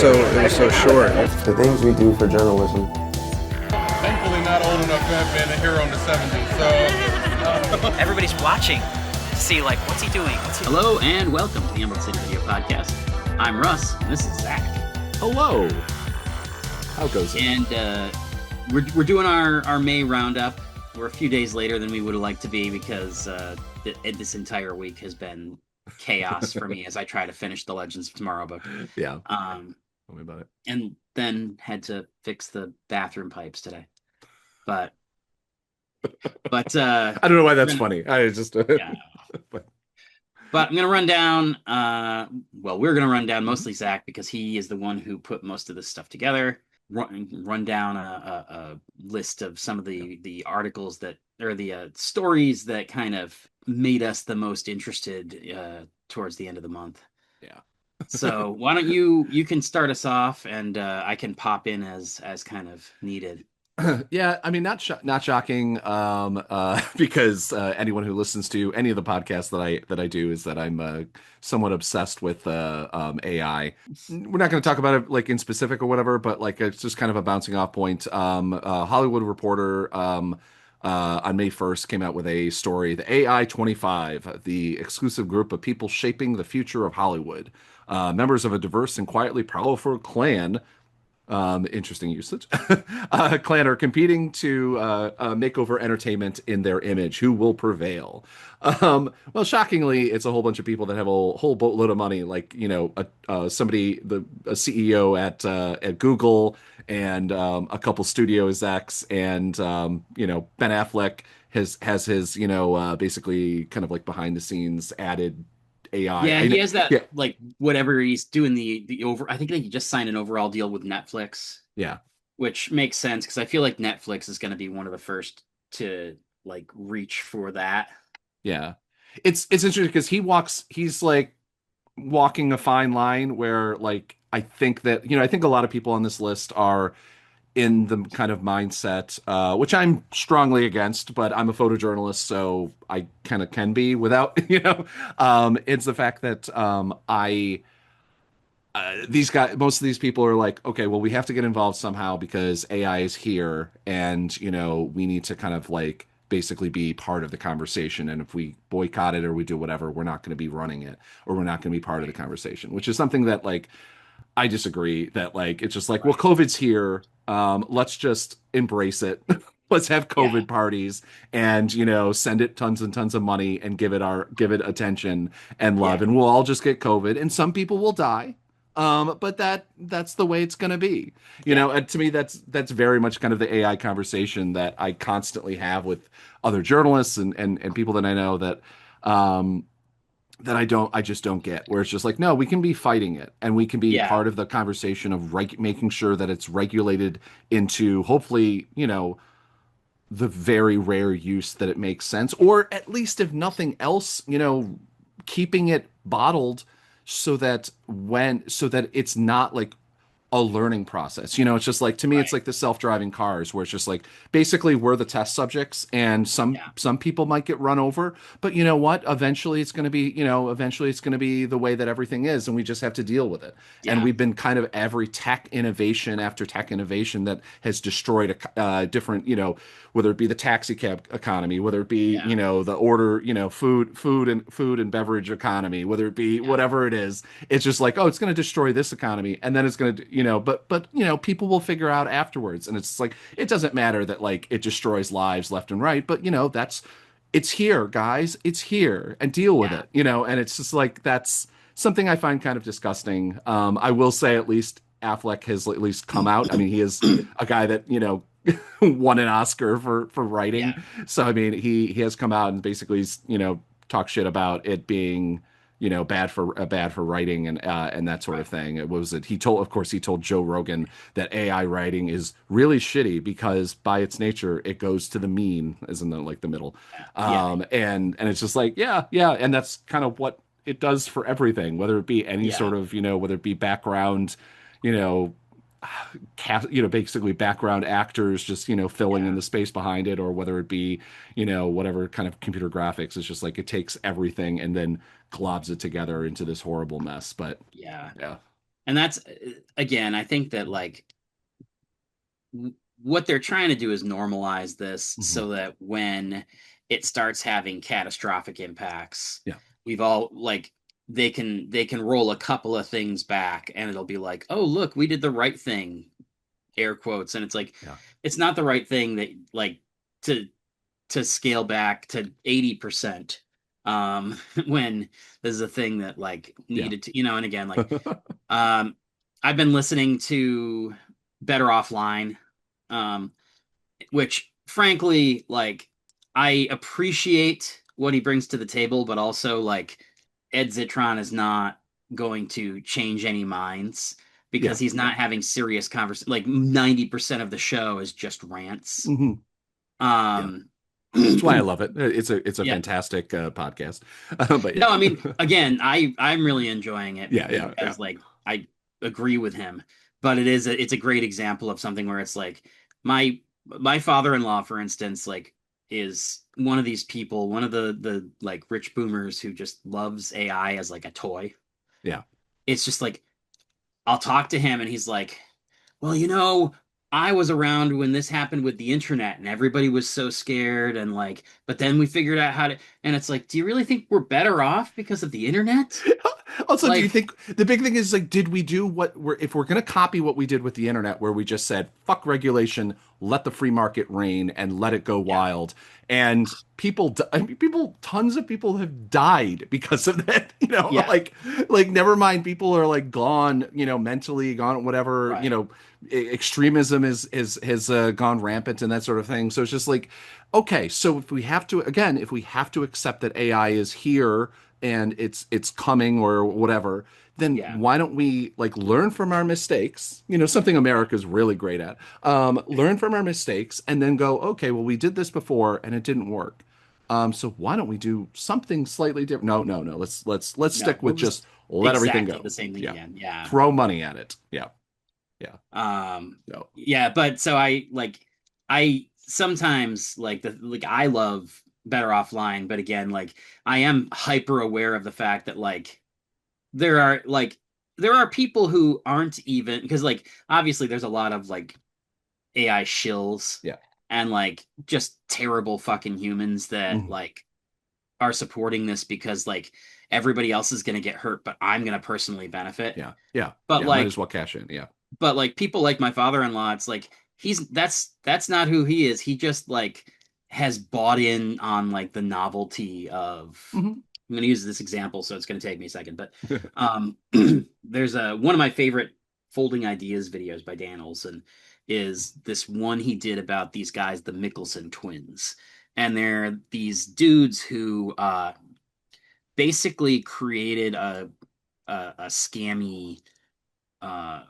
so short. The things we do for journalism. Thankfully not old enough to have been a hero in the 70s, so... Everybody's watching to see, like, what's he doing? Hello and welcome to the Emerald City Video Podcast. I'm Russ, and this is Zach. Hello. How goes it? And we're doing our May roundup. We're a few days later than we would have liked to be because this entire week has been chaos for me as I try to finish the Legends of Tomorrow book. Yeah. Tell me about it. And then had to fix the bathroom pipes today. But I don't know why that's funny. I just yeah. But I'm gonna run down. We're gonna run down mostly Zach because he is the one who put most of this stuff together. Run down a list of some of the articles that or the stories that kind of made us the most interested towards the end of the month. Yeah. So why don't you can start us off and I can pop in as kind of needed. Yeah, I mean, not shocking, because anyone who listens to any of the podcasts that I do is that I'm somewhat obsessed with AI. We're not going to talk about it like in specific or whatever, but like it's just kind of a bouncing off point. Hollywood Reporter on May 1st came out with a story, the AI 25, the exclusive group of people shaping the future of Hollywood. Members of a diverse and quietly powerful clan. Interesting usage. Clan are competing to make over entertainment in their image. Who will prevail? Well, shockingly, it's a whole bunch of people that have a whole boatload of money, like a CEO at Google, and a couple studio execs, and Ben Affleck has his basically kind of like behind the scenes added AI. Yeah, he has that like whatever he's doing the over. I think he just signed an overall deal with Netflix. Yeah, which makes sense because I feel like Netflix is going to be one of the first to like reach for that. Yeah, it's interesting because he's like walking a fine line where like I think a lot of people on this list are in the kind of mindset, which I'm strongly against, but I'm a photojournalist, so I kind of can be without, it's the fact that most of these people are like, okay, well, we have to get involved somehow because AI is here, and we need to kind of like basically be part of the conversation. And if we boycott it or we do whatever, we're not going to be running it, or we're not going to be part of the conversation, which is something that like I disagree. That like it's just like, well, COVID's here. Let's just embrace it. Let's have COVID parties and send it tons and tons of money and give it attention and love, and we'll all just get COVID, and some people will die. But that's the way it's going to be, and to me, that's very much kind of the AI conversation that I constantly have with other journalists and people that I know that I just don't get, where it's just like, no, we can be fighting it and we can be part of the conversation of making sure that it's regulated into hopefully, the very rare use that it makes sense, or at least if nothing else, keeping it bottled so that it's not like a learning process. It's just like, to me, it's like the self-driving cars, where it's just like, basically we're the test subjects, and some people might get run over, but you know what? Eventually it's going to be, the way that everything is, and we just have to deal with it. Yeah. And we've been kind of every tech innovation after tech innovation that has destroyed a different, whether it be the taxi cab economy, whether it be, the order, food and beverage economy, whether it be whatever it is, it's just like, oh, it's going to destroy this economy. And then it's going to, but people will figure out afterwards. And it's like, it doesn't matter that like it destroys lives left and right, but it's here, guys, it's here, and deal with it, and it's just like, that's something I find kind of disgusting. I will say at least Affleck has at least come out. I mean, he is a guy that, won an Oscar for writing. Yeah. So, I mean, he has come out and basically, talk shit about it being, bad for writing and that sort of thing. He told Joe Rogan that AI writing is really shitty because by its nature it goes to the mean, as in the middle. And it's just like, and that's kind of what it does for everything, whether it be any sort of, whether it be background, basically background actors just filling in the space behind it, or whether it be whatever kind of computer graphics. It's just like it takes everything and then globs it together into this horrible mess. But And that's again, I think that like what they're trying to do is normalize this so that when it starts having catastrophic impacts, yeah, we've all like they can roll a couple of things back and it'll be like, oh look, we did the right thing, air quotes. And it's like yeah, it's not the right thing that like to scale back to 80% when this is a thing that like yeah. needed to, and again like um I've been listening to Better Offline, um which frankly like I appreciate what he brings to the table, but also like Ed Zitron is not going to change any minds Yeah. because he's not having serious conversation. Like 90% of the show is just rants. hmm Yeah. um That's why I love it. It's a yeah. fantastic podcast. But No, yeah. I mean, again, I'm really enjoying it Yeah, yeah, yeah. because like I agree with him, but it's a great example of something where it's like my father-in-law, for instance, like is one of these people, one of the like rich boomers who just loves AI as like a toy. Yeah. It's just like I'll talk to him and he's like, well, I was around when this happened with the internet and everybody was so scared and like, but then we figured out how to, and it's like, do you really think we're better off because of the internet? Also, do you Like, think the big thing is like, did we do what we're if we're going to copy what we did with the internet, where we just said fuck regulation, let the free market reign, and let it go yeah, wild, and I mean, tons of people have died because of that. yeah, Like never mind, people are like gone, mentally gone, whatever. right. Extremism is has gone rampant and that sort of thing. So it's just like, okay, so if we have to accept that AI is here and it's coming or whatever, then Yeah, why don't we like learn from our mistakes? Something America's really great at. Learn from our mistakes and then go, okay, well, we did this before and it didn't work. So why don't we do something slightly different? No, no, no. Let's no, stick we'll with just just let everything exactly go. the same thing Yeah. again. Yeah. Throw money at it. Yeah. Yeah. No. Yeah, but so I sometimes like I love Better Offline, but again, like I am hyper aware of the fact that there are like there are people who aren't even because like obviously there's a lot of like AI shills Yeah. and like just terrible fucking humans that Mhm. like are supporting this because like everybody else is going to get hurt, but I'm going to personally benefit. Yeah. Yeah. But Yeah. Might as like well cash in. Yeah. people like my father-in-law, it's like that's not who he is. He just like has bought in on like the novelty of hmm I'm going to use this example, so it's going to take me a second, but there's a one of my favorite folding ideas videos by Dan Olson is this one he did about these guys, the Mickelson twins, and they're these dudes who basically created a scammy uh,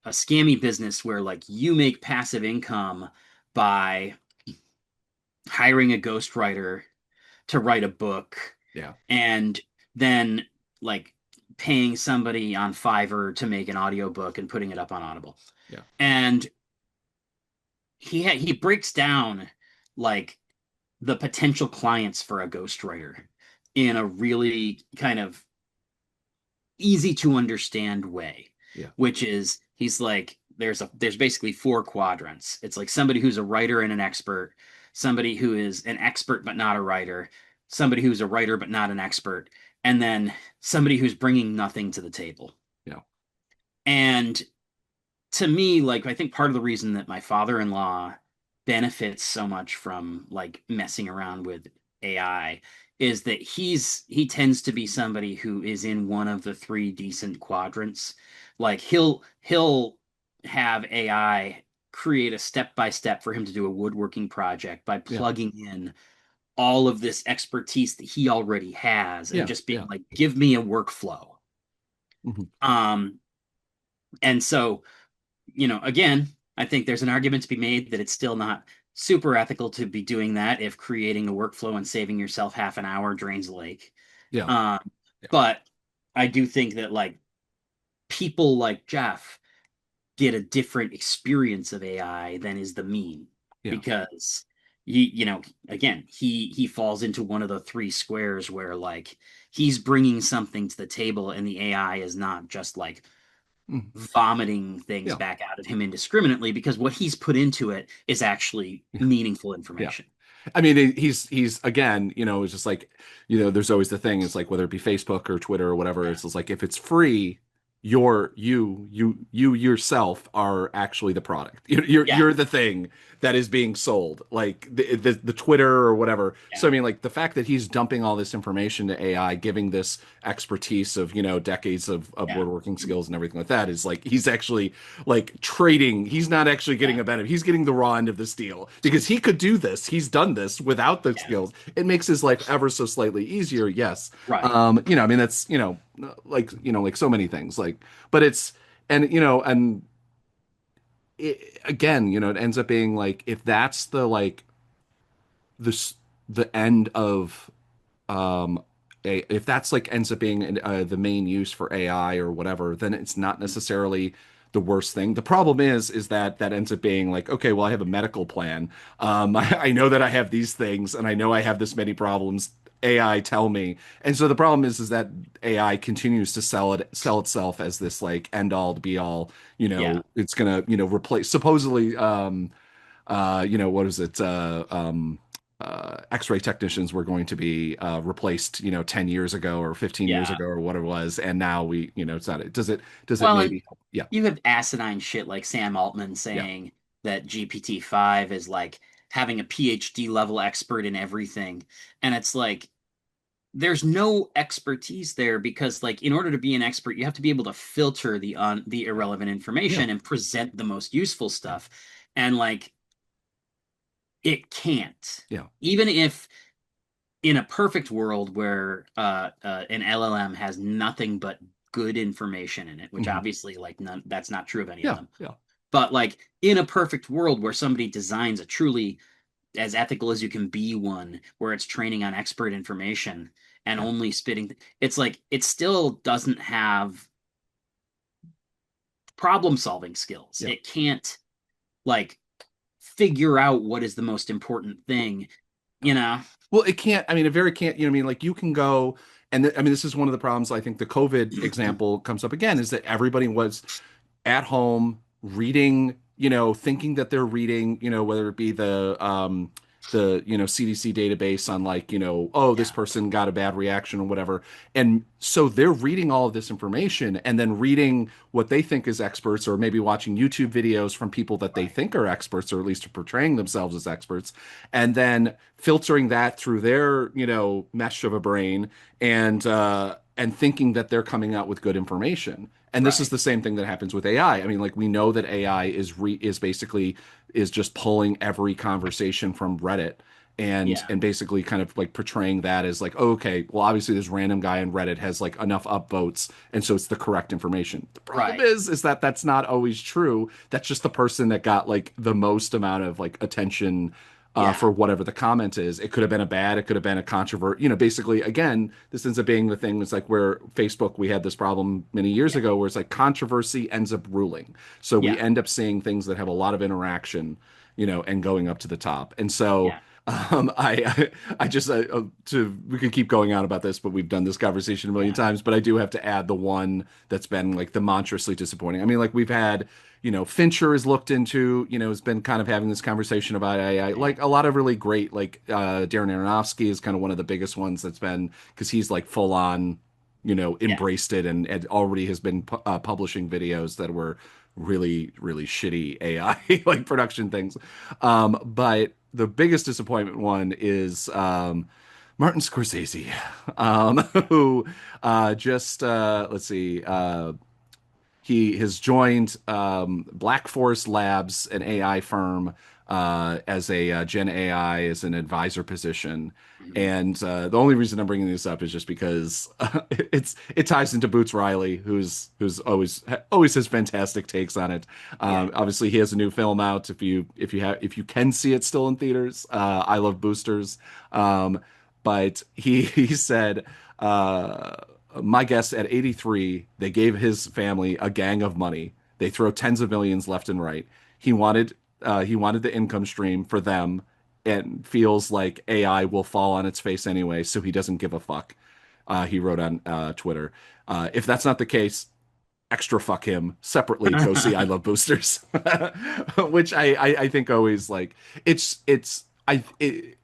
a scammy business where like you make passive income by hiring a ghostwriter to write a book Yeah. and then like paying somebody on Fiverr to make an audiobook and putting it up on Audible. Yeah. And he breaks down like the potential clients for a ghostwriter in a really kind of easy to understand way, Yeah. which is he's like there's basically four quadrants. It's like somebody who's a writer and an expert, somebody who is an expert but not a writer, somebody who's a writer but not an expert, and then somebody who's bringing nothing to the table. Yeah. And to me, like I think part of the reason that my father-in-law benefits so much from like messing around with AI is that he tends to be somebody who is in one of the three decent quadrants. Like he'll have AI create a step by step for him to do a woodworking project by Yeah. plugging in all of this expertise that he already has and Yeah. just being Yeah. like, give me a workflow. hmm Um, and so again, I think there's an argument to be made that it's still not super ethical to be doing that if creating a workflow and saving yourself half an hour drains the lake. Yeah. Um, Yeah. but I do think that like people like Jeff get a different experience of AI than is the mean Yeah. because again, he falls into one of the three squares where like he's bringing something to the table, and the AI is not just like Mm. vomiting things Yeah. back out at him indiscriminately, because what he's put into it is actually Yeah. meaningful Yeah. information. I mean, he's again, it's just like, there's always the thing. It's like whether it be Facebook or Twitter or whatever. Yeah. It's just like if it's free, you yourself are actually the product. Yeah. You're the thing that is being sold, like the Twitter or whatever. Yeah. So I mean, like the fact that he's dumping all this information to AI, giving this expertise of decades of Yeah. woodworking skills and everything like that, is like he's actually like trading. He's not actually getting a benefit. He's getting the raw end of this deal because he could do this. He's done this without the skills. It makes his life ever so slightly easier. Yes. Right. I mean, that's, like so many things, like, but it's, and again, it ends up being like, if that's the, like, this, the end of, if that's like ends up being the main use for AI or whatever, then it's not necessarily the worst thing. The problem is that that ends up being like, okay, well, I have a medical plan. I know that I have these things, and I know I have this many problems. AI tell me, and so the problem is that AI continues to sell itself as this like end all to be all. Yeah. It's gonna replace supposedly. What is it? X-ray technicians were going to be replaced, 10 years ago or 15 years Yeah. ago or what it was, and now it's not. Does it Well, maybe? Yeah, you have asinine shit like Sam Altman yeah, saying that GPT-5 is like having a PhD level expert in everything. And it's like, there's no expertise there, because like in order to be an expert, you have to be able to filter the irrelevant information yeah, and present the most useful stuff. And like, it can't. yeah. Even if in a perfect world where an LLM has nothing but good information in it, which Hmm. obviously like that's not true of any of Yeah, them. yeah, But like in a perfect world where somebody designs a truly as ethical as you can be one, where it's training on expert information and yeah, only spitting, it's like it still doesn't have problem solving skills. yeah. It can't like figure out what is the most important thing, you know? Well, it can't. I mean, it very can't. I mean, like you can go, and I mean, this is one of the problems. I think the COVID example comes up again, is that everybody was at home reading, thinking that they're reading, whether it be the CDC database on like, oh, this Yeah. person got a bad reaction or whatever. And so they're reading all of this information and then reading what they think is experts, or maybe watching YouTube videos from people that they Right. think are experts, or at least are portraying themselves as experts, and then filtering that through their, mesh of a brain, and thinking that they're coming out with good information. And this is Right. the same thing that happens with AI. I mean, like we know that AI is basically is just pulling every conversation from Reddit and Yeah. and basically kind of like portraying that as like, oh, okay, well, obviously this random guy in Reddit has like enough upvotes, and so it's the correct information. The problem Right. is that that's not always true. That's just the person that got like the most amount of like attention Yeah. for whatever the comment is. It could have been a bad, it could have been a controversy. Basically, again, this ends up being the thing. It's like where Facebook, we had this problem many years Yeah. ago, where it's like controversy ends up ruling. So we Yeah. end up seeing things that have a lot of interaction, and going up to the top. And so Yeah. I just we could keep going on about this, but we've done this conversation a million Yeah. times. But I do have to add the one that's been like the monstrously disappointing. I mean, like we've had, Fincher is looked into, has been kind of having this conversation about AI, Yeah. like a lot of really great, like Darren Aronofsky is kind of one of the biggest ones that's been, because he's like full on, Yeah. embraced it, and already has been publishing videos that were really, really shitty AI like production things. But the biggest disappointment one is Martin Scorcese, who just let's see, he has joined Black Forest Labs, an AI firm, as a Gen AI, as an advisor position. Mhm. And the only reason I'm bringing this up is just because it ties into Boots Riley, who's always has fantastic takes on it. Yeah. Obviously, he has a new film out. If you can see it still in theaters, I Love Boosters. But he said. My guess, at 83, they gave his family a gang of money. They throw tens of millions left and right. He wanted the income stream for them and feels like AI will fall on its face anyway, so he doesn't give a fuck. He wrote on Twitter. If that's not the case, extra fuck him. Separately, go see I Love Boosters, which I think always like it's I it,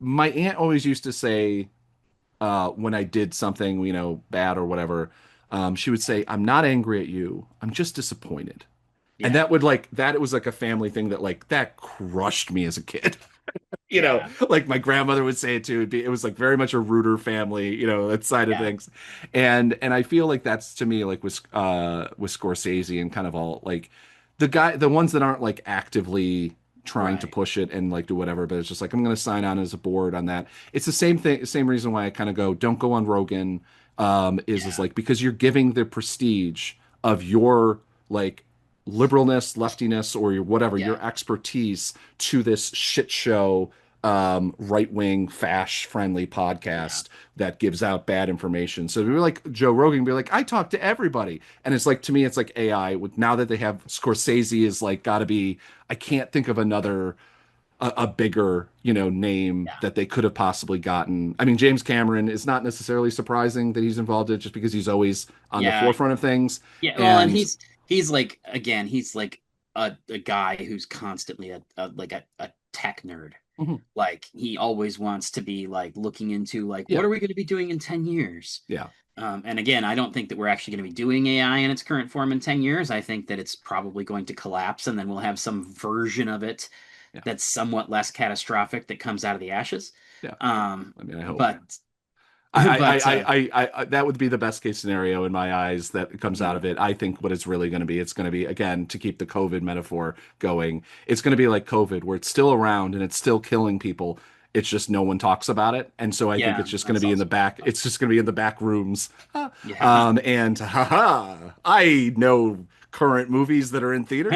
my aunt always used to say when I did something, bad or whatever, she would say, "I'm not angry at you. I'm just disappointed." And Yeah. that it was like a family thing that like that crushed me as a kid. Yeah. Like my grandmother would say it too. It was like very much a Rooter family, that side of Yeah. things. And I feel like that's to me like with Scorsese and kind of all like the ones that aren't like actively trying to Right. push it and like do whatever, but it's just like I'm gonna sign on as a board on that. It's the same thing, same reason why I kind of go, don't go on Rogan, is Yeah. like because you're giving the prestige of your like liberalness, leftiness, or your whatever, Yeah. your expertise to this shit show, right-wing, fash-friendly Yeah. podcast that gives out bad information. So we were like Joe Rogan, be like, I talk to everybody, and it's like to me, it's like AI. With now that they have Scorsese is like got to be. I can't think of another a bigger name Yeah. that they could have possibly gotten. I mean, James Cameron is not necessarily surprising that he's involved in it just because he's always on the Yeah. forefront of things. Yeah. Well, and And he's like again, he's like a guy who's constantly a tech nerd. Mhm. Like he always wants to be like looking into like what Yeah, are we going to be doing in 10 years? yeah, And again, I don't think that we're actually going to be doing AI in its current form in 10 years. I think that it's probably going to collapse and then we'll have some version of it yeah, that's somewhat less catastrophic that comes out of the ashes. yeah. I mean, I hope. But but That would be the best case scenario in my eyes that comes out yeah, of it. I think what it's really going to be, it's going to be, again, to keep the COVID metaphor going, it's going to be like COVID, where it's still around and it's still killing people. It's just no one talks about it. And so I think yeah, it's just going to that's be in the also back. It's just going to be in the back rooms. yeah. And haha, I know current movies that are in theaters.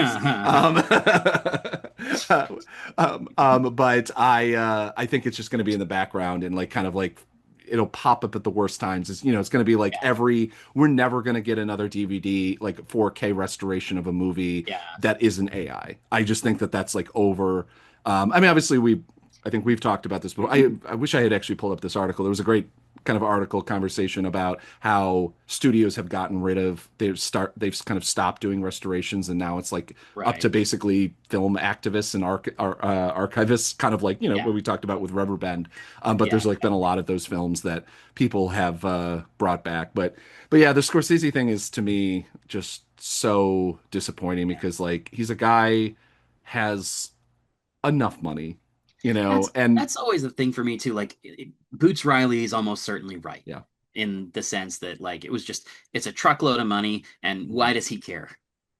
But I think it's just going to be in the background and like kind of like it'll pop up at the worst times. It's going to be like Yeah, we're never going to get another DVD like 4K restoration of a movie yeah, that isn't AI. I just think that that's like over. I mean, obviously I think we've talked about this, but I wish I had actually pulled up this article. There was a great kind of article conversation about how studios have gotten rid of they've kind of stopped doing restorations and now it's like up to right. basically film activists and archivists, kind of like Yeah, what we talked about with Rubberband. But yeah, there's like been a lot of those films that people have brought back. But yeah, the Scorsese thing is to me just so disappointing yeah. because like he's a guy has enough money, That's and that's always the thing for me too. Like Boots Riley is almost certainly right yeah. in the sense that like it's a truckload of money, and why does he care?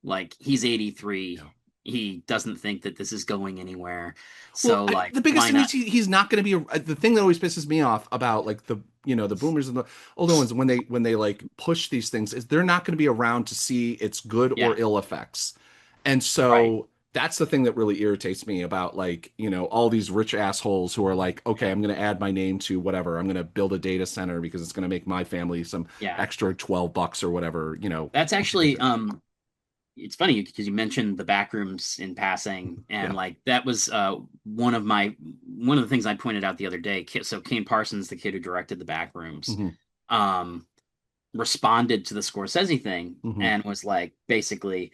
Like he's 83. Yeah. He doesn't think that this is going anywhere. Well, So like the biggest why thing is not? he's not going to be the thing that always pisses me off about like the boomers and the older ones when they like push these things is they're not going to be around to see its good or Yeah, ill effects. And right. so that's the thing that really irritates me about like, all these rich assholes who are like, okay, Yeah. I'm going to add my name to whatever. I'm going to build a data center because it's going to make my family some Yeah. extra $12 or whatever. That's actually it's funny because you mentioned the Backrooms in passing, and Yeah. like that was one of the things I pointed out the other day. So Kane Parsons, the kid who directed the Backrooms, Hmm. um, responded to the Scorsese thing Hmm. and was like, basically,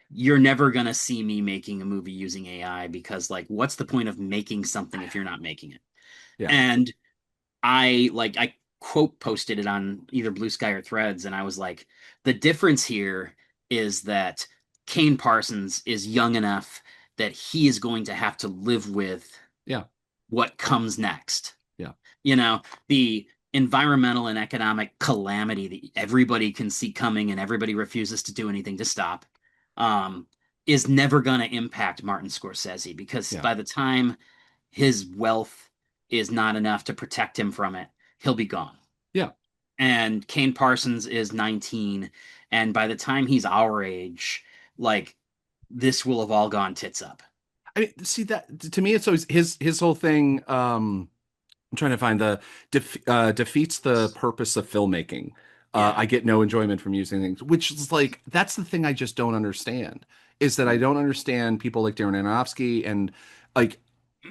you're never gonna see me making a movie using AI because like, what's the point of making something if you're not making it? Yeah. And I quote posted it on either Blue Sky or Threads, and I was like, the difference here is that Kane Parsons is young enough that he is going to have to live with Yeah. what comes next. Yeah. The environmental and economic calamity that everybody can see coming and everybody refuses to do anything to stop, um, is never going to impact Martin Scorsese because Yeah. by the time his wealth is not enough to protect him from it, he'll be gone. Yeah. And Kane Parsons is 19, and by the time he's our age, like this will have all gone tits up. I mean, see that to me, it's always his whole thing. I'm trying to find defeats the purpose of filmmaking. Yeah. I get no enjoyment from using things, which is like that's the thing I just don't understand. Is that I don't understand people like Darren Aronofsky and like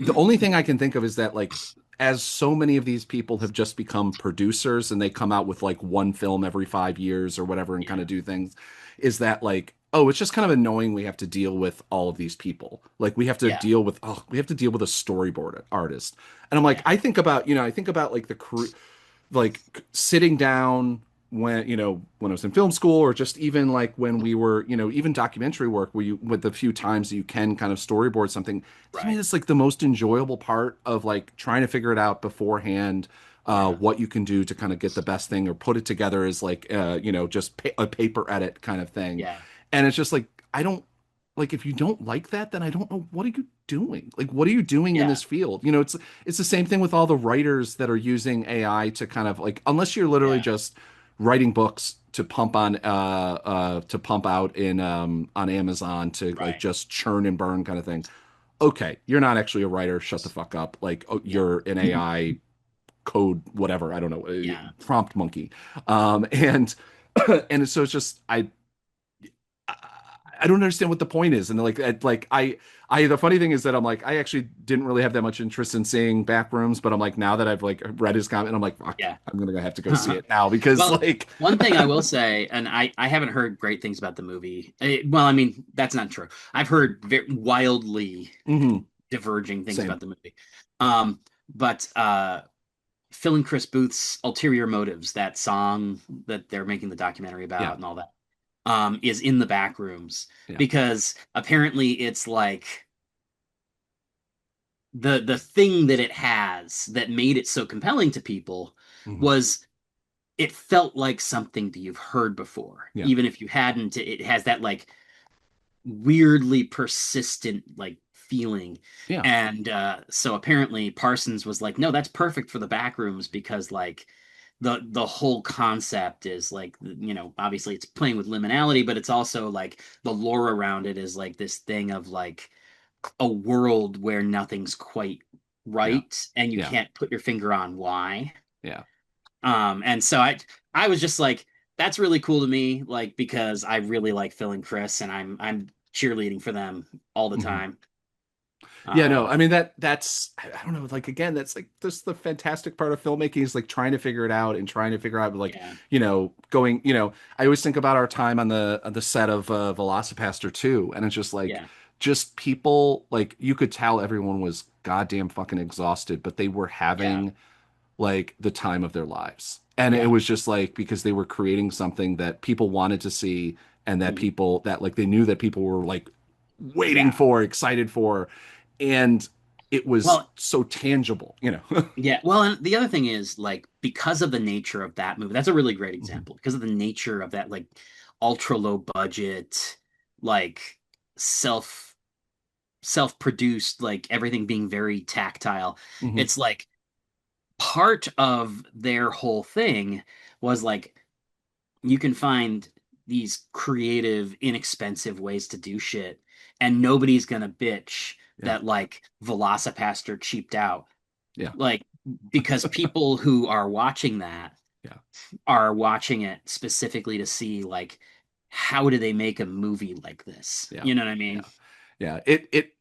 the only thing I can think of is that like as so many of these people have just become producers and they come out with like one film every 5 years or whatever and kind of do things, is that like, oh, it's just kind of annoying we have to deal with all of these people. Like we have to Yeah. deal with we have to deal with a storyboard artist. And I'm like, I think about, I think about like the crew, like sitting down when when I was in film school, or just even like when we were even documentary work, where you, with the few times that you can kind of storyboard something, to me Right. it's like the most enjoyable part of like trying to figure it out beforehand, Yeah. what you can do to kind of get the best thing or put it together as like just a paper edit kind of thing. Yeah. And it's just like, I don't like, if you don't like that, then I don't know, what are you doing? Like, what are you doing in Yeah. this field? It's the same thing with all the writers that are using AI to kind of like, unless you're literally Yeah. just writing books to pump on to pump out in on Amazon to like Right. just churn and burn kind of thing. Okay, you're not actually a writer. Shut the fuck up. Like, oh, Yeah. you're an AI code, whatever. I don't know, Yeah. prompt monkey. And and so it's just I don't understand what the point is. And the funny thing is that I'm like, I actually didn't really have that much interest in seeing Backrooms, but I'm like, now that I've like read his comment, I'm like, fuck, Yeah. I'm gonna have to go see it now because Well, like, one thing I will say, and I haven't heard great things about the movie. Well, I mean, that's not true. I've heard wildly mhm, diverging things same. about the movie. But Phil and Chris Booth's Ulterior Motives, that song that they're making the documentary Yeah, about and all that, is in the back rooms yeah, because apparently it's like the thing that it has that made it so compelling to people mhm, was it felt like something that you've heard before, yeah, even if you hadn't. It has that like weirdly persistent like feeling. yeah, And so apparently Parsons was like, no, that's perfect for the back rooms because like the whole concept is like, obviously it's playing with liminality, but it's also like the lore around it is like this thing of like a world where nothing's quite yeah, right and you yeah, can't put your finger on why. yeah. And so I was just like, that's really cool to me, like because I really like Phil and Chris, and I'm cheerleading for them all the Mhm. time. Yeah, no, Um, I mean that's I don't know, like again, that's like just the fantastic part of filmmaking is like trying to figure it out and trying to figure out like, yeah, going, I always think about our time on the set of Velocipaster 2, and it's just like yeah, just people like you could tell everyone was goddamn fucking exhausted, but they were yeah, having like the time of their lives. And it yeah, was just like because they were creating something that people wanted to see and that mm, people that like they knew that people were like waiting yeah. for, excited for, and it was Well, so tangible. yeah. Well, and the other thing is like because of the nature of that movie, that's a really great Mhm. example. Because of the nature of that, like ultra low budget, like self self produced, like everything being very tactile. Mhm. It's like part of their whole thing was like you can find these creative, inexpensive ways to do shit, and nobody's gonna bitch Yeah. that like Velocipaster cheaped out. Yeah. Like because people who are watching that Yeah. are watching it specifically to see like how do they make a movie like this? Yeah. You know what I Yeah. mean? Yeah.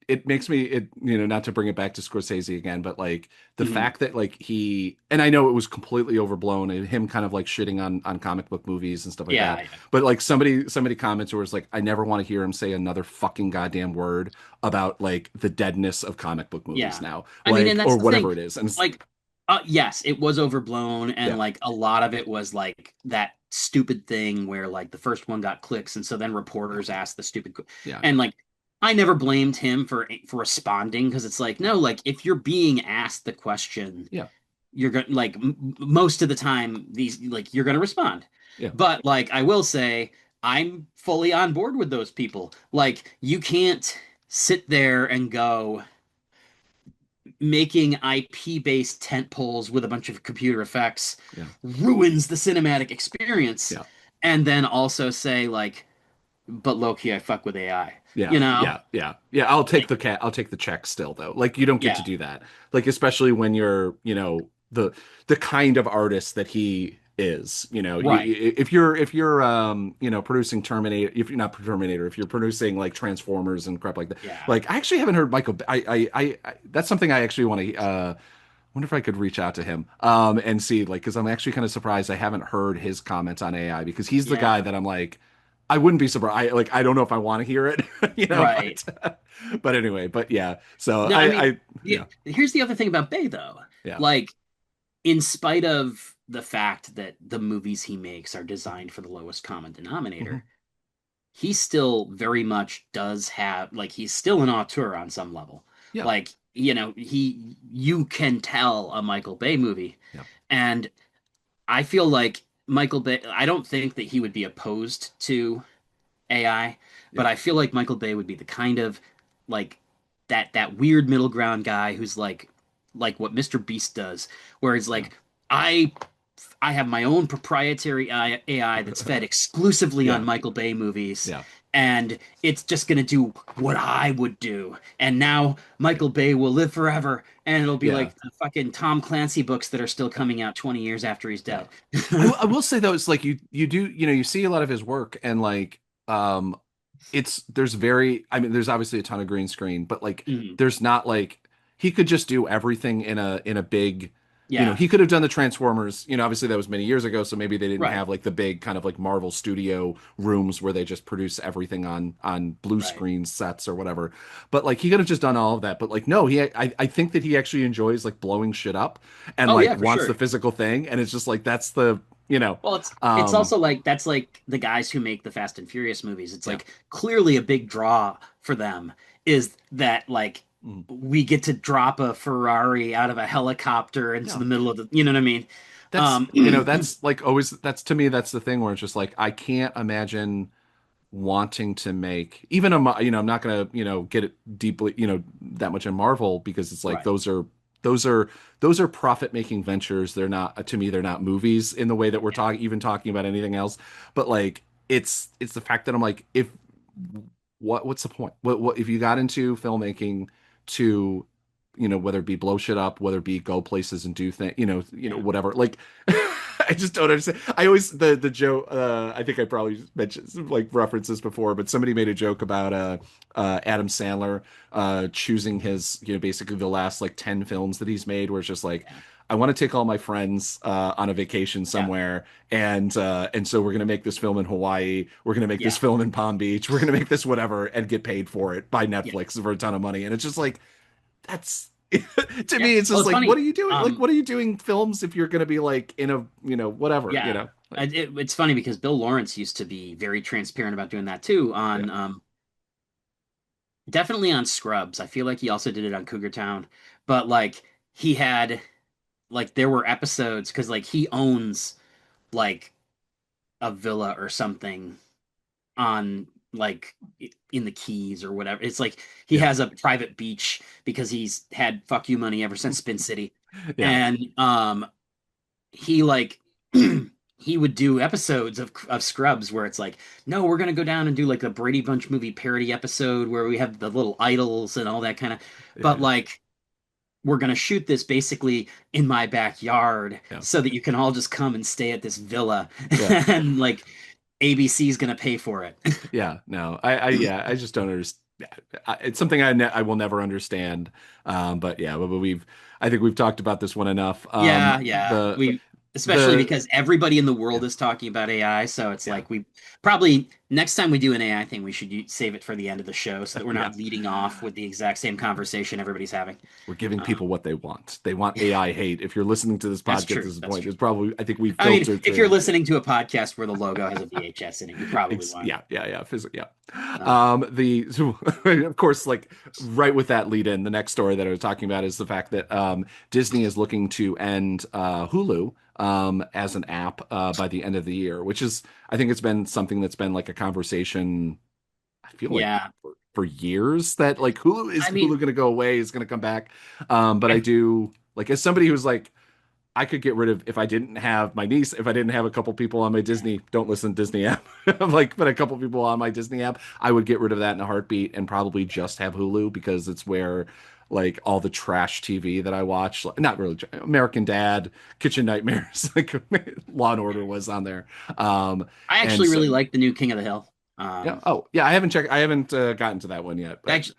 It makes me not to bring it back to Scorsese again, but like the Mhm. fact that like he, and I know it was completely overblown and him kind of like shitting on comic book movies and stuff like that. Yeah, yeah, But like somebody comments where it's like, I never want to hear him say another fucking goddamn word about like the deadness of comic book movies yeah. now. I mean, and Like, that's or the thing. whatever it is. And it's, Like, yes, it was overblown, and yeah. like a lot of it was like that stupid thing where like the first one got clicks, and so then Yeah. reporters asked the stupid, Yeah. and like I never blamed him for responding because it's like no, like if you're being asked the question, Yeah. you're gonna like most of the time these like you're gonna respond, Yeah. but like I will say I'm fully on board with those people. Like you can't sit there and go making IP based tent poles with a bunch of computer effects Yeah. ruins the cinematic experience. Yeah. And then also say like, but Loki, I fuck with AI. Yeah, You know? yeah, yeah, yeah. I'll take Like, the cat. I'll take the check still, though. Like you don't get yeah, to do that. Like especially when you're, the kind of artist that he is. Right. If you're producing Terminator, if you're not Terminator, if you're producing like Transformers and crap like that. Yeah. Like I actually haven't heard Michael. I that's something I actually want to. Wonder if I could reach out to him and see, like, because I'm actually kind of surprised I haven't heard his comments on AI, because he's the guy Yeah. that I'm like, I wouldn't be surprised. I don't know if I want to hear it, Right. but anyway, but yeah. So No, I mean, yeah, here's the other thing about Bay though. yeah. Like, in spite of the fact that the movies he makes are designed for the lowest common Hmm. denominator, he still very much does have, like, he's still an auteur on some level. Yeah, Like, you can tell a Michael Bay movie. yeah, And I feel like Michael Bay, I don't think that he would be opposed to AI, yeah, but I feel like Michael Bay would be the kind of, like, that weird middle ground guy who's like what Mr. Beast does, where it's yeah, like, I I have my own proprietary AI that's fed exclusively on yeah, Michael Bay movies, yeah, and it's just gonna do what I would do. And now Michael Bay will live forever, and it'll be yeah, like the fucking Tom Clancy books that are still coming out 20 years after he's yeah. dead. I will say though, it's like you do, you see a lot of his work, and like there's there's obviously a ton of green screen, but like Mhm. there's not like he could just do everything in a big, Yeah, he could have done the Transformers, obviously that was many years ago, so maybe they didn't right, have like the big kind of like Marvel Studio rooms where they just produce everything on blue right. screen sets or whatever. But like he could have just done all of that. But like no, I think that he actually enjoys like blowing shit up and Oh like yeah, for wants the sure. physical thing, and it's just like that's the you know Well, it's um also like, that's like the guys who make the Fast and Furious movies. It's yeah. like clearly a big draw for them is that, like, Mm. we get to drop a Ferrari out of a helicopter into Yeah. the middle of the, you know what I mean? That's Um, that's like always, that's to me that's the thing where it's just like I can't imagine wanting to make even I'm not gonna get it deeply that much in Marvel, because it's like right. those are those are profit making ventures. They're not, to me, they're not movies in the way that we're Yeah. talking about anything else. But like it's the fact that I'm like, if what's the point? What if you got into filmmaking to whether it be blow shit up, whether it be go places and do things, Yeah. whatever. Like I just don't understand. I always the joke. I think I probably mentioned like references before, but somebody made a joke about Adam Sandler choosing his basically the last like 10 films that he's made, where it's just like, Yeah. I want to take all my friends on a vacation Yeah. somewhere, and so we're gonna make this film in Hawaii. We're gonna make this Yeah. film in Palm Beach. We're gonna make this whatever and get paid for it by Yeah. Netflix for a ton of money. And it's just like that's to Yeah. me, it's Well, just it's like, what are funny. you doing? Like, what are you doing films if you're gonna be like in a whatever, Yeah. like, It's funny because Bill Lawrence used to be very transparent about doing that too yeah, on, definitely on Scrubs. I feel like he also did it on Cougar Town, but like, he had, like, there were episodes because, like, he owns, like, a villa or something on, like, in the Keys or whatever. It's like he yeah, has a private beach because he's had fuck you money ever since Spin City. yeah, And he, like, he would do episodes of Scrubs where it's like, no, we're gonna go down and do like a Brady Bunch movie parody episode where we have the little idols and all that kind of, but yeah, like, we're gonna shoot this basically in my backyard yeah, so that you can all just come and stay at this villa, yeah. and like, ABC's gonna pay for it. Yeah, no, yeah, I just don't understand. It's something I will never understand. But yeah, but I think we've talked about this one enough. Yeah, yeah. Especially The because everybody in the world yeah, is talking about AI, so it's yeah, like, we probably, next time we do an AI thing, we should save it for the end of the show so that we're yeah. not leading off with the exact same conversation everybody's having. We're giving Um, people what they want. They want AI hate. If you're listening to this that's podcast at true. this That's point, true. it's probably, I think we I mean, filtered if you're through. listening to a podcast where the logo has a VHS in it, you probably want it. Yeah, yeah, yeah, yeah. Um, The so, of course, like right with that lead in, the next story that I was talking about is the fact that Disney is looking to end Hulu as an app by the end of the year, which is, I think it's been something that's been like a conversation. I feel like yeah. for years, that like Hulu, is I mean, Hulu going to go away? Is going to come back? But I I, do, like, as somebody who's like, I could get rid of, if I didn't have my niece, if I didn't have a couple people on my Disney, don't listen to Disney app, like, but a couple people on my Disney app, I would get rid of that in a heartbeat and probably just have Hulu, because it's where like all the trash TV that I watch. Not really American Dad, Kitchen Nightmares, like Law and Order was on there. I And actually so really like the new King of the Hill. yeah. Oh, yeah. I haven't gotten to that one yet, but Actually,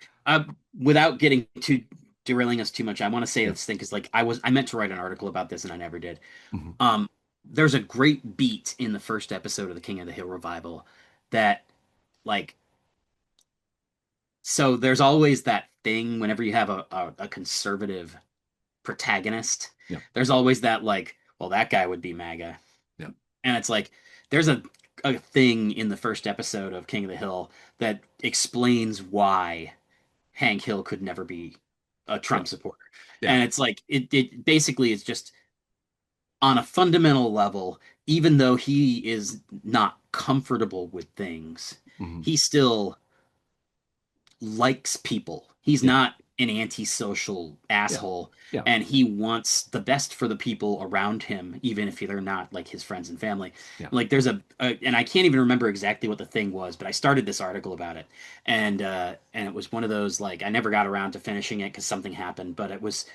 without getting too derailing us too much, I want to say yeah. this thing because like I meant to write an article about this and I never did. Mhm. Um, there's a great beat in the first episode of the King of the Hill revival that like so there's always that thing whenever you have a conservative protagonist, Yeah. there's always that like, well, that guy would be MAGA. Yeah. And it's like there's a thing in the first episode of King of the Hill that explains why Hank Hill could never be a Yeah. Trump supporter. Yeah. And it's like it basically is just on a fundamental level, even though he is not comfortable with things, Mhm. he still likes people. He's Yeah. not an antisocial Yeah. asshole, Yeah. and he wants the best for the people around him, even if they're not like his friends and family. Yeah. Like there's and I can't even remember exactly what the thing was, but I started this article about it, and it was one of those like I never got around to finishing it because something happened, but it was.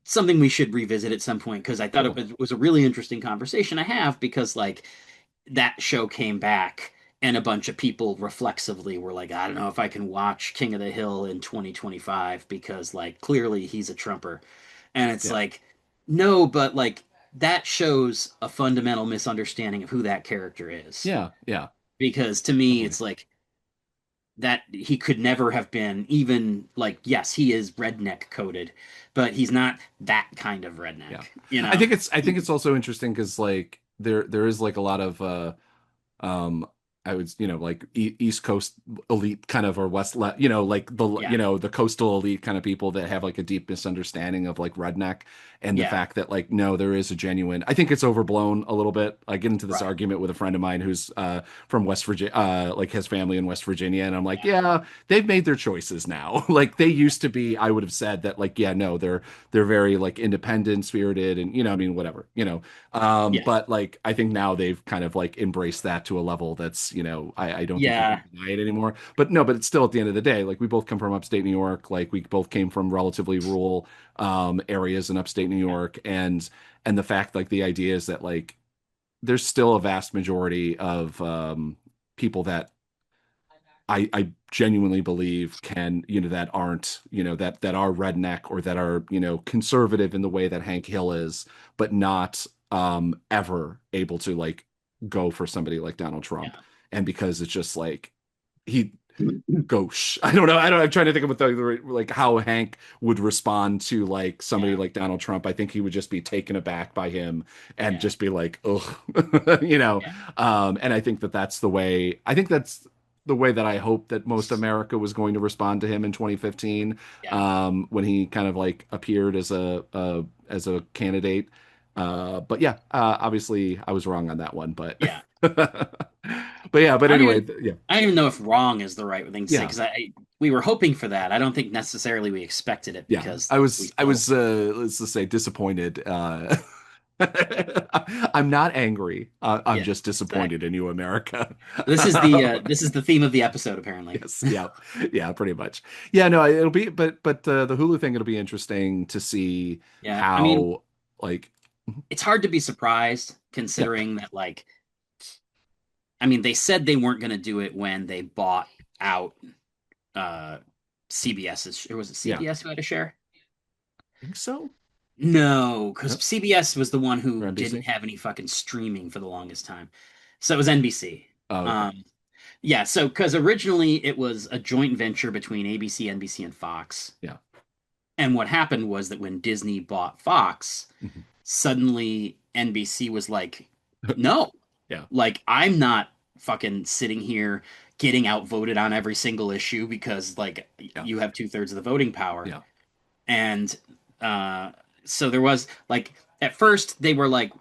Something we should revisit at some point because I thought Cool. it was a really interesting conversation to have because like that show came back and a bunch of people reflexively were like, I don't know if I can watch King of the Hill in 2025 because like clearly he's a Trumper. And it's Yeah. like, no, but like that shows a fundamental misunderstanding of who that character is. Yeah. Yeah. Because to me, Totally. it's like that he could never have been even like, yes, he is redneck coded, but he's not that kind of redneck, Yeah. you know? I think it's also interesting because like there is like a lot of um I would like East Coast elite kind of or like the Yeah. the coastal elite kind of people that have like a deep misunderstanding of like redneck and the Yeah. fact that like no there is a genuine I think it's overblown a little bit. I get into this Right. argument with a friend of mine who's from West Virginia like his family in West Virginia and I'm like Yeah. yeah they've made their choices now. Like they used to be I would have said that like yeah no they're very like independent spirited and I mean whatever Yeah. but like I think now they've kind of like embraced that to a level that's, I don't think you Yeah. can deny it anymore. But no, but it's still at the end of the day, like we both come from upstate New York, like we both came from relatively rural areas in upstate New Yeah. York and the fact like the idea is that like there's still a vast majority of people that I genuinely believe can, that aren't, that are redneck or that are, conservative in the way that Hank Hill is, but not ever able to like go for somebody like Donald Trump. Yeah. And because it's just like he gauche. I don't know. I'm trying to think of like how Hank would respond to like somebody Yeah. like Donald Trump. I think he would just be taken aback by him and Yeah. just be like, ugh, Yeah. And I think that that's the way. I think that's the way that I hope that most America was going to respond to him in 2015, Yeah. when he kind of like appeared as a candidate. But yeah, obviously I was wrong on that one, but Yeah. but yeah, but I don't anyway, even yeah, I don't even know if wrong is the right thing to say yeah. because we were hoping for that. I don't think necessarily we expected it Yeah, because we I felt was let's just say disappointed. I'm not angry. I'm yeah, just disappointed exactly. in you, America. This is the theme of the episode apparently. Yes, yeah, yeah, pretty much. Yeah, no, it'll be, but the Hulu thing, it'll be interesting to see Yeah. I mean, how, like, it's hard to be surprised yeah, considering that like I mean, they said they weren't going to do it when they bought out uh CBS's or was it yeah, CBS who had a share? I think so. No, because Yep. CBS was the one Or who didn't NBC. have any fucking streaming for the longest time. So it was NBC. Oh, okay. Yeah, so because originally it was a joint venture between ABC, NBC, and Fox. Yeah. And what happened was that when Disney bought Fox, Mhm. suddenly NBC was like, no, Yeah. like I'm not fucking sitting here getting outvoted on every single issue because like Yeah. you have 2/3 of the voting power. Yeah. And uh, so there was like at first they were like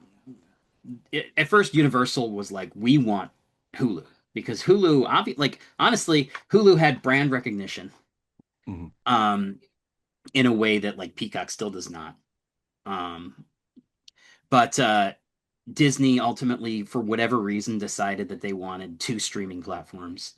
at first Universal was like we want Hulu because Hulu like honestly Hulu had brand recognition Mhm. in a way that like Peacock still does not. Um, but Disney ultimately for whatever reason decided that they wanted two streaming platforms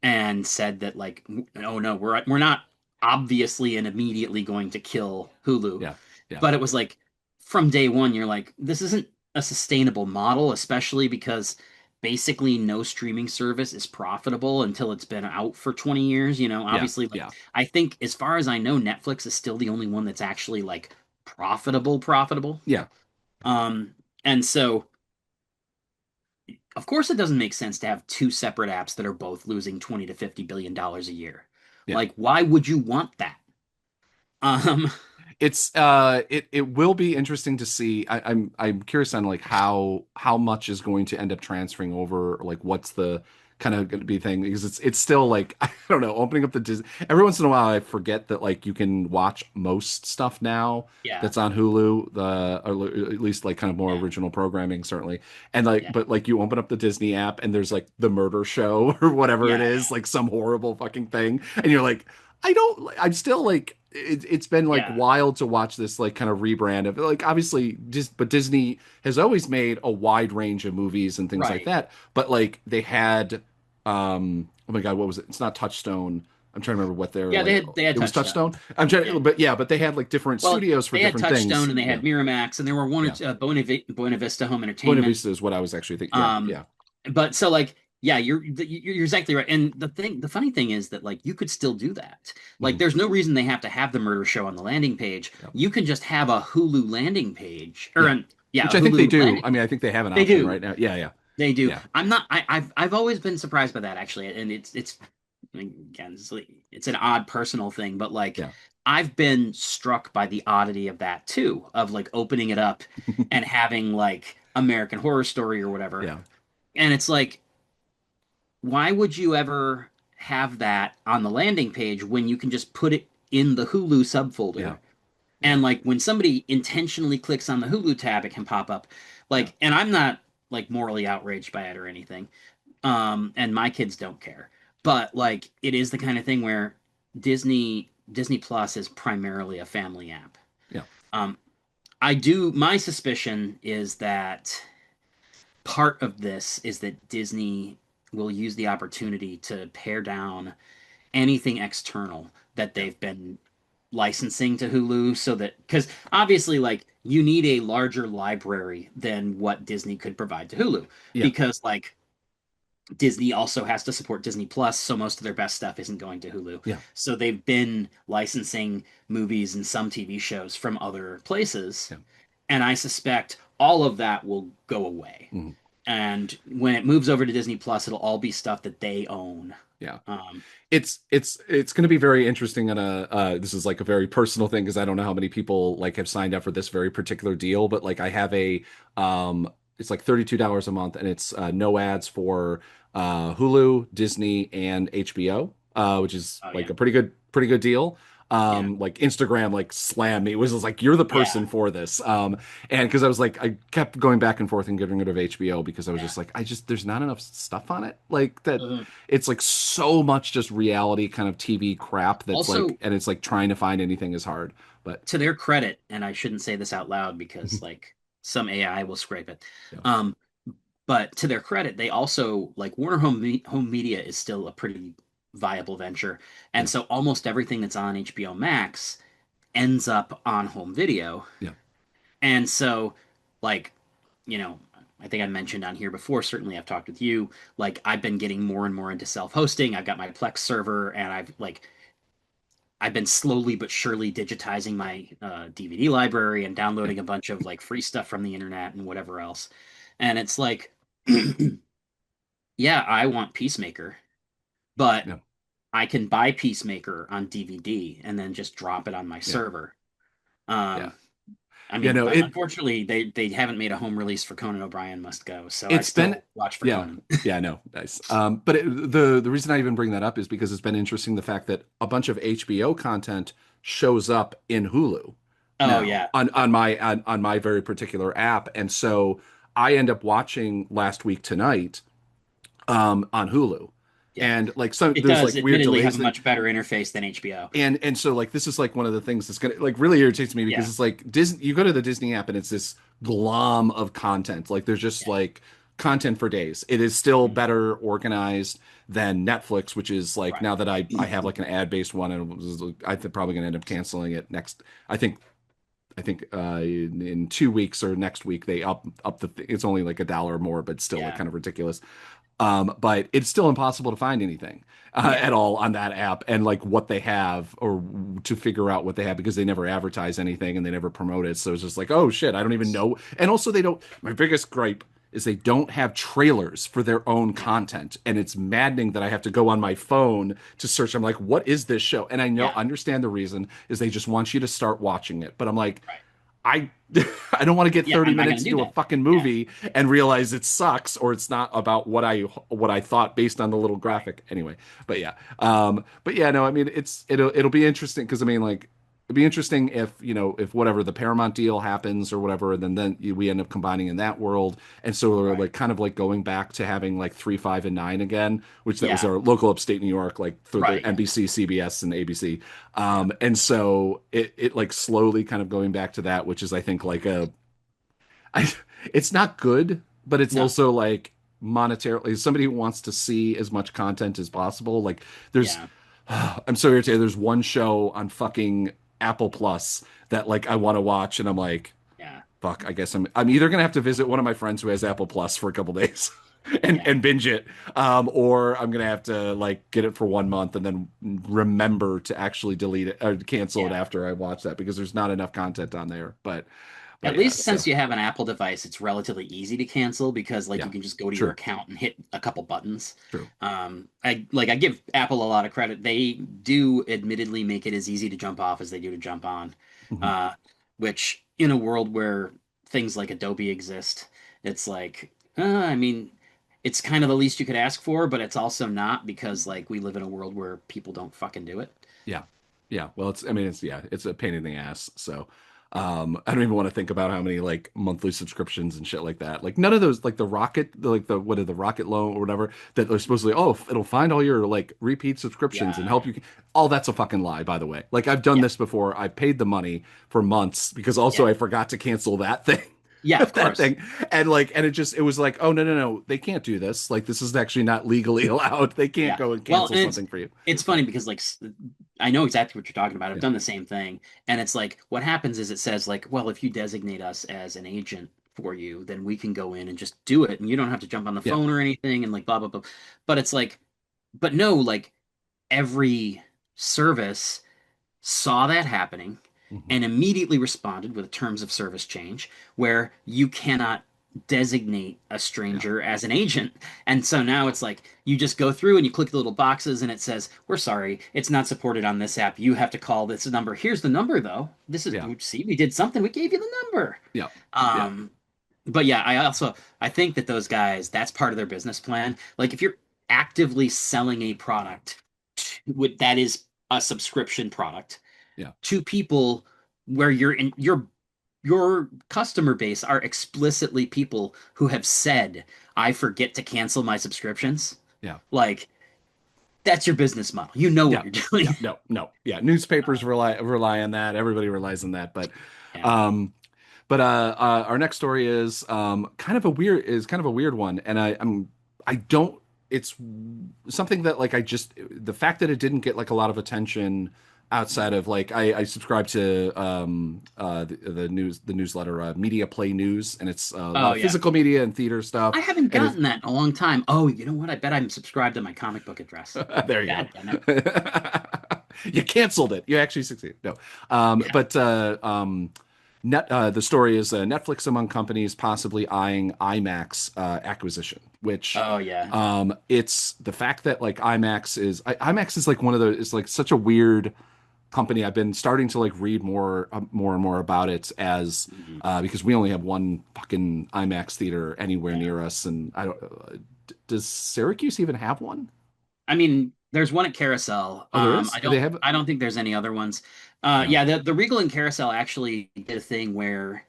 and said that like oh no we're not obviously and immediately going to kill Hulu. Yeah. Yeah. But it was like from day one, you're like, this isn't a sustainable model, especially because basically no streaming service is profitable until it's been out for 20 years. Yeah. Obviously, like Yeah. I think as far as I know, Netflix is still the only one that's actually like profitable. Yeah. And so of course it doesn't make sense to have two separate apps that are both losing 20 to 50 billion dollars a year. Yeah. Like, why would you want that? Um, it will be interesting to see. I'm curious on like how much is going to end up transferring over, like what's the kind of going to be thing, because it's still like I don't know, opening up the Disney every once in a while I forget that like you can watch most stuff now yeah, that's on Hulu, or at least like kind of more yeah, original programming certainly. And like yeah, but like you open up the Disney app and there's like the murder show or whatever it yeah, is, like some horrible fucking thing, and you're like I'm still like it's been like yeah, wild to watch this like kind of rebrand of like obviously but Disney has always made a wide range of movies and things like right. that, but like they had oh my God, what was it? It's not Touchstone. I'm trying to remember what they're Yeah, like. they had It was Touchstone. Touchstone. I'm trying, Yeah. but yeah, but they had like different Well, studios for they had different Touchstone things. and they Yeah, had Miramax, and there were one or yeah. two, Buena Vista Home Buena Entertainment. Vista is what I was actually thinking. Yeah, Um, yeah, but so like, yeah, you're exactly right. And the funny thing is that like you could still do that. Like, mhm, there's no reason they have to have the murder show on the landing page. yeah, You can just have a Hulu landing page, or yeah. yeah, Which a I think they Hulu do. landing. I mean, I think they have an They option do. right now. Yeah, yeah, They do. yeah, I'm not. I've always been surprised by that actually, and it's again it's an odd personal thing, but like yeah, I've been struck by the oddity of that too, of like opening it up and having like American Horror Story or whatever, yeah, and it's like, why would you ever have that on the landing page when you can just put it in the Hulu yeah, subfolder? yeah, And like when somebody intentionally clicks on the Hulu tab, it can pop up. yeah, Like, and I'm not like morally outraged by it or anything. And my kids don't care. But like it is the kind of thing where Disney Plus is primarily a family app. yeah, Um, my suspicion is that part of this is that Disney will use the opportunity to pare down anything external that yeah, they've been licensing to Hulu, so that because obviously like you need a larger library than what Disney could provide to Hulu, yeah, because like Disney also has to support Disney Plus, so most of their best stuff isn't going to Hulu. yeah, So they've been licensing movies and some TV shows from other places, yeah. and I suspect all of that will go away. Mhm. And when it moves over to Disney Plus, it'll all be stuff that they own. Yeah. Um, It's going to be very interesting, and this is like a very personal thing because I don't know how many people like have signed up for this very particular deal, but like I have a it's like $32 a month, and it's no ads for Hulu, Disney, and HBO, which is oh like yeah, a pretty good deal. yeah, Like Instagram like slammed me. It was like you're the yeah, person for this. And because I was like I kept going back and forth and getting rid of HBO because I was yeah. just like there's not enough stuff on it like that. Mhm. It's like so much just reality kind of TV crap that's like, Also, and it's like trying to find anything is hard. But to their credit, and I shouldn't say this out loud because like some AI will scrape it. yeah, Um, but to their credit, they also like Home Media is still a pretty viable venture, yeah, and so almost everything that's on HBO Max ends up on home video. yeah, And so, like, I think I mentioned on here before, certainly I've talked with you, like I've been getting more and more into self-hosting. I've got my Plex server, and I've been slowly but surely digitizing my DVD library and yeah, downloading a bunch of like free stuff from the internet and whatever else. And it's like, yeah, I want Peacemaker, but yeah, I can buy Peacemaker on DVD and then just drop it on my yeah, server. yeah. Um, I Yeah, mean, no, unfortunately, they haven't made a home release for Conan O'Brien Must Go, so I it's been still watch for yeah, Conan. yeah, no, nice. But the reason I even bring that up is because it's been interesting the fact that a bunch of HBO content shows up in Hulu Oh now yeah, on my very particular app, and so I end up watching Last Week Tonight on Hulu, yeah. and like some It there's does like weird admittedly have delays a that much better interface than HBO. and so like this is like one of the things that's gonna like really irritates me because Yeah, it's like Disney, you go to the Disney app and it's this glom of content, like there's just yeah, like content for days. It is still better organized than Netflix, which is like now that I have like an ad-based one, and I'm probably going to end up canceling it next. I think in 2 weeks or next week they up it's only like $1 more, but still like kind of ridiculous. But it's still impossible to find anything at all on that app, and like what they have, or to figure out what they have, because they never advertise anything and they never promote it. So it's just like, oh shit, I don't even know. And also they don't. My biggest gripe is they don't have trailers for their own content, and it's maddening that I have to go on my phone to search. I'm like, what is this show? And I understand the reason is they just want you to start watching it, but I'm like, I I don't want to get 30 minutes into a fucking movie and realize it sucks, or it's not about what I thought based on the little graphic anyway. But no, I mean, it'll be interesting, because I mean, like, it'd be interesting if, if whatever the Paramount deal happens or whatever, and then we end up combining in that world. And so we're like kind of like going back to having like 3, 5, and 9 again, which that was our local upstate New York, like through the NBC, CBS, and ABC. And so it like slowly kind of going back to that, which is, I think, like it's not good, but it's also like monetarily, somebody who wants to see as much content as possible. Like there's, I'm so irritated. There's one show on fucking Apple Plus that like I want to watch, and I'm like, fuck, I guess I'm either gonna have to visit one of my friends who has Apple Plus for a couple days and binge it, or I'm gonna have to like get it for 1 month and then remember to actually delete it or cancel it after I watch that, because there's not enough content on there. But at least since you have an Apple device, it's relatively easy to cancel, because like you can just go to your account and hit a couple buttons. I give Apple a lot of credit. They do admittedly make it as easy to jump off as they do to jump on, which in a world where things like Adobe exist, it's like, I mean, it's kind of the least you could ask for, but it's also not, because like we live in a world where people don't fucking do it. Yeah. Well, it's a pain in the ass. So I don't even want to think about how many like monthly subscriptions and shit like that. Like none of those, like the Rocket, like the Rocket loan or whatever, that are supposedly, it'll find all your like repeat subscriptions and help you. All that's a fucking lie, by the way. Like I've done this before. I paid the money for months because also I forgot to cancel that thing. Yeah, of that course. thing. And it was like, oh no, they can't do this. Like this is actually not legally allowed. They can't go and cancel something for you. It's funny because like I know exactly what you're talking about. I've done the same thing. And it's like, what happens is it says like, well, if you designate us as an agent for you, then we can go in and just do it. And you don't have to jump on the phone or anything and like blah, blah, blah. But it's like, but no, like every service saw that happening and immediately responded with a terms of service change where you cannot designate a stranger as an agent. And so now it's like you just go through and you click the little boxes and it says, we're sorry, it's not supported on this app. You have to call this number. Here's the number though. This is see, we did something. We gave you the number. But I think that those guys, that's part of their business plan. Like if you're actively selling a product that is a subscription product to people where your customer base are explicitly people who have said, I forget to cancel my subscriptions. Like that's your business model. You know what you're doing. No. Newspapers rely on that. Everybody relies on that. But our next story is kind of a weird one. And it's something that like the fact that it didn't get like a lot of attention outside of like I subscribe to the newsletter Media Play News, and it's a lot of physical media and theater stuff. I haven't gotten that in a long time. Oh, you know what? I bet I'm subscribed to my comic book address. There you go. You canceled it. You actually succeeded. No, but the story is Netflix among companies possibly eyeing IMAX acquisition, which it's the fact that like IMAX is like one of those, it's like such a weird company. I've been starting to like read more and more about it as because we only have one fucking IMAX theater anywhere near us, and I don't. Does Syracuse even have one? I mean, there's one at Carousel. I don't think there's any other ones. The Regal and Carousel actually did a thing where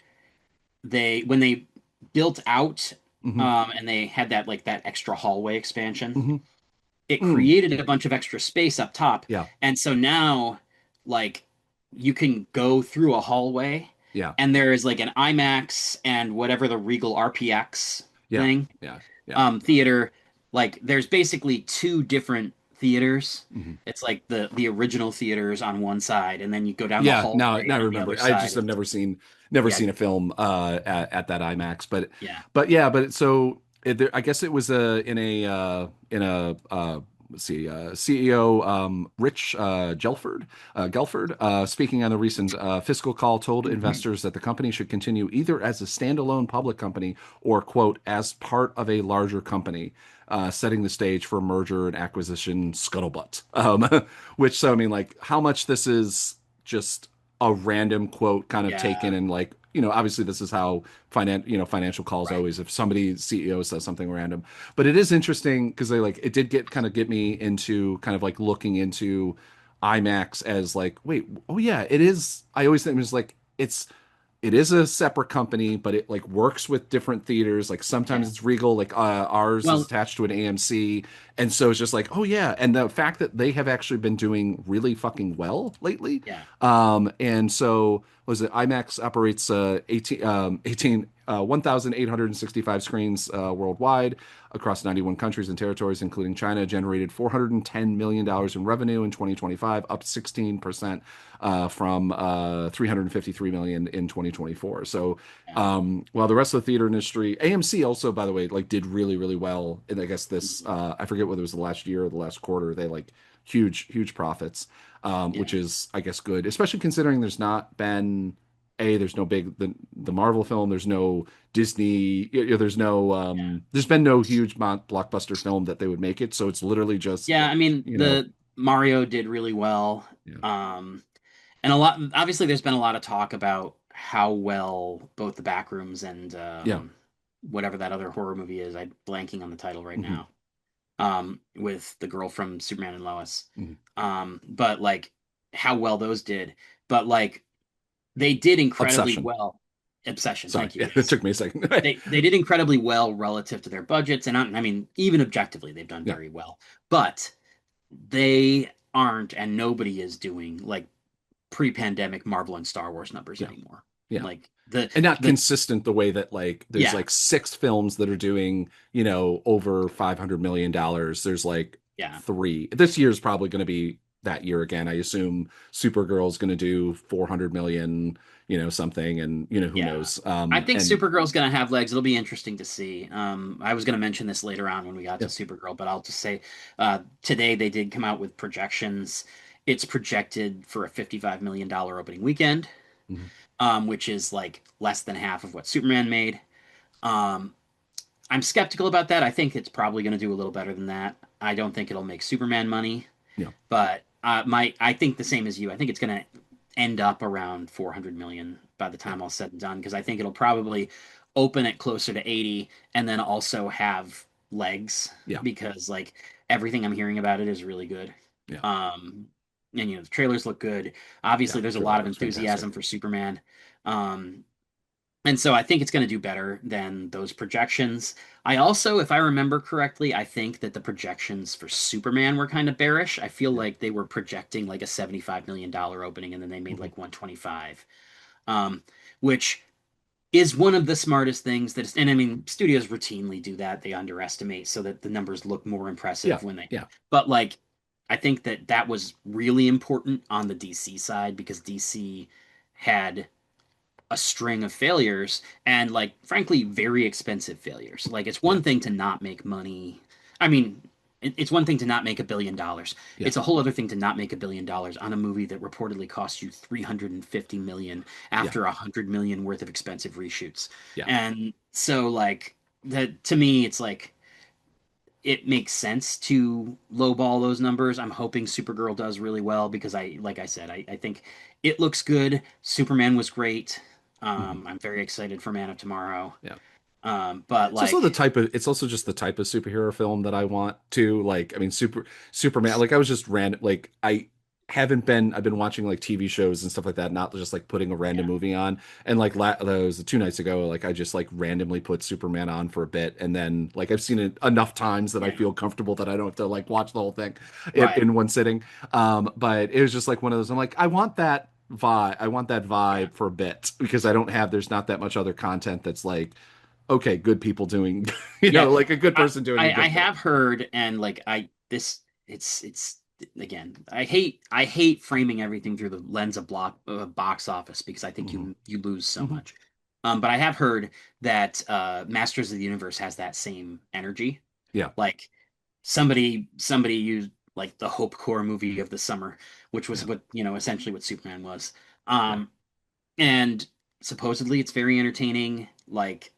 when they built out and they had that extra hallway expansion, it created a bunch of extra space up top. And so now like you can go through a hallway and there is like an IMAX and whatever the Regal RPX Yeah. thing. Yeah. Yeah. Theater, like there's basically two different theaters. Mm-hmm. It's like the original theaters on one side, and then you go down the Yeah, hallway, now I and on the other remember. I side just have is never yeah, seen a film at that IMAX, yeah. but so I guess it was in a let's see, CEO Rich Gelford speaking on a recent fiscal call told investors that the company should continue either as a standalone public company or quote as part of a larger company. Setting the stage for merger and acquisition scuttlebutt. Which, so I mean, like, how much this is just a random quote kind of taken, Yeah, and like, obviously this is how financial calls right. always, if somebody CEO says something random. But it is interesting because they like it did get me into kind of like looking into IMAX as like, wait, oh yeah, it is. I always think it was like it is a separate company, but it like works with different theaters. Like sometimes Yeah. it's Regal, like ours is Well, attached to an AMC, and so it's just like, oh yeah. And the fact that they have actually been doing really fucking well lately, yeah, and so was it IMAX operates 1,865 screens worldwide across 91 countries and territories, including China, generated $410 million in revenue in 2025, up 16% from 353 million in 2024. So yeah. while the rest of the theater industry, AMC also, by the way, like did really, really well. And I guess this, I forget whether it was the last year or the last quarter, they like huge profits, Yeah. which is, I guess, good, especially considering there's not been there's no the Marvel film, there's no Disney, there's no there's been no huge blockbuster film that they would make it, so it's literally just Yeah, I mean, you know the Mario did really well. yeah And a lot, obviously, there's been a lot of talk about how well both the Backrooms and yeah whatever that other horror movie is. I'm blanking on the title right hmm now. With the girl from Superman and Lois. hmm But like how well those did. But like they did incredibly Obsession. well. Obsession, Sorry, thank you. it Yes. took me a second. They did incredibly well relative to their budgets, and I mean, even objectively, they've done Yeah, very well. But they aren't, and nobody is doing like pre-pandemic Marvel and Star Wars numbers yeah, anymore. yeah. Like the And not the consistent the way that like there's yeah, like six films that are doing, over $500 million. There's like yeah, three. This year's probably going to be that year again. I assume Supergirl's going to do 400 million, something, and who yeah. knows. I think And Supergirl's gonna have legs. It'll be interesting to see. I was gonna mention this later on when we got to yeah, Supergirl, but I'll just say today they did come out with projections. It's projected for a $55 million opening weekend, mhm. which is like less than half of what Superman made. Um, I'm skeptical about that. I think it's probably going to do a little better than that. I don't think it'll make Superman money, Yeah, but I think the same as you. I think it's going to end up around 400 million by the yeah, time all said and done because I think it'll probably open it closer to 80 and then also have legs yeah, because like everything I'm hearing about it is really good. yeah, Um, and the trailers look good. Obviously, yeah. there's a lot Trailer of looks fantastic. enthusiasm for Superman. Um, and so I think it's going to do better than those projections. I also, if I remember correctly, I think that the projections for Superman were kind of bearish. I feel Yeah. like they were projecting like a $75 million opening and then they made Mhm. like 125, which is one of the smartest things that is, and I mean, studios routinely do that. They underestimate so that the numbers look more Yeah, impressive when they, yeah, but like, I think that that was really important on the DC side because DC had a string of failures and like frankly very expensive failures. Like it's yeah, one thing to not make money. I mean, it's one thing to not make $1 billion. yeah, It's a whole other thing to not make $1 billion on a movie that reportedly cost you 350 million yeah, after 100 million worth of expensive reshoots. yeah. And so like that to me it's like it makes sense to lowball those numbers. I'm hoping Supergirl does really well because like I said, I think it looks good. Superman was great. Mhm. I'm very excited for Man of Tomorrow. Yeah. But It's also the like, type of it's also just the type of superhero film that I want to like. I mean, Superman. Like I was just random. Like I've been watching like TV shows and stuff like that, not just like putting a random yeah, movie on. And like that was 2 nights ago. Like I just like randomly put Superman on for a bit, and then like I've seen it enough times that I yeah, feel comfortable that I don't have to like watch the whole thing right, in one sitting. But it was just like one of those. I'm like, I want that vibe. I want that yeah, vibe for a bit because I don't have. There's not that much other content that's like okay, good people doing, Yeah, like a good person doing a I good thing. have heard, and like it's again, I hate framing everything through the lens of box office because I think Hmm. you lose so Hmm. much. But I have heard that Masters of the Universe has that same energy. Yeah. Like somebody used like the Hope Core movie of the summer, which was Yeah. what essentially what Superman was. Yeah. Um, and supposedly it's very entertaining. Like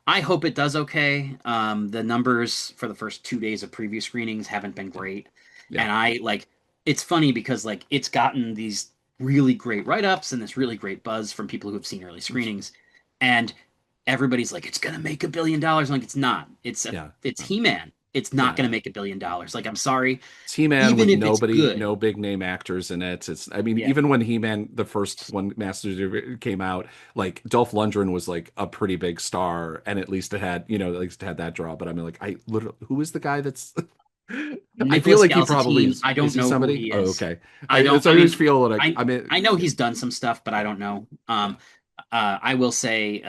I hope it does okay. The numbers for the first 2 days of preview screenings haven't been Yeah. great, Yeah. and I like it's funny because like it's gotten these really great write-ups and this really great buzz from people who have seen early screenings, and everybody's like it's gonna make $1 billion. Like it's not. Yeah. It's No. He-Man. It's not Yeah. gonna make $1 billion. Like I'm sorry, It's He-Man even with if it's nobody, good. no big name actors in it. It's, I mean, Yeah. even when He-Man, the first one, Masters of it came out, like Dolph Lundgren was like a pretty big star, and at least it had, at least it had that draw. But I mean, like, I literally, who is the guy that's? I feel Nicholas like he probably Galzatine, I is don't he know who somebody? he Oh, is. okay. I don't. So I I always mean, feel like I I mean, I know yeah, he's done some stuff, but I yeah, don't know. yeah, I will say,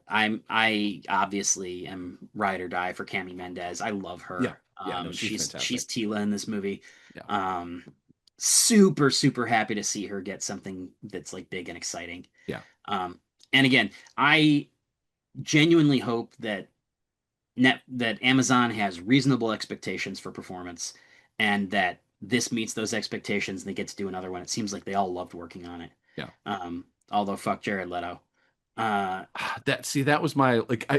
I obviously am ride or die for Cami Mendez. I love yeah, her. yeah. No, she's She's fantastic. Tila in this movie. Yeah, Um, super super happy to see her get something that's like big and exciting. yeah, Um, and again, I genuinely hope that Amazon has reasonable expectations for performance, and that this meets those expectations and they get to do another one. It seems like they all loved working on it. yeah. Although fuck Jared Leto. Uh, That was my like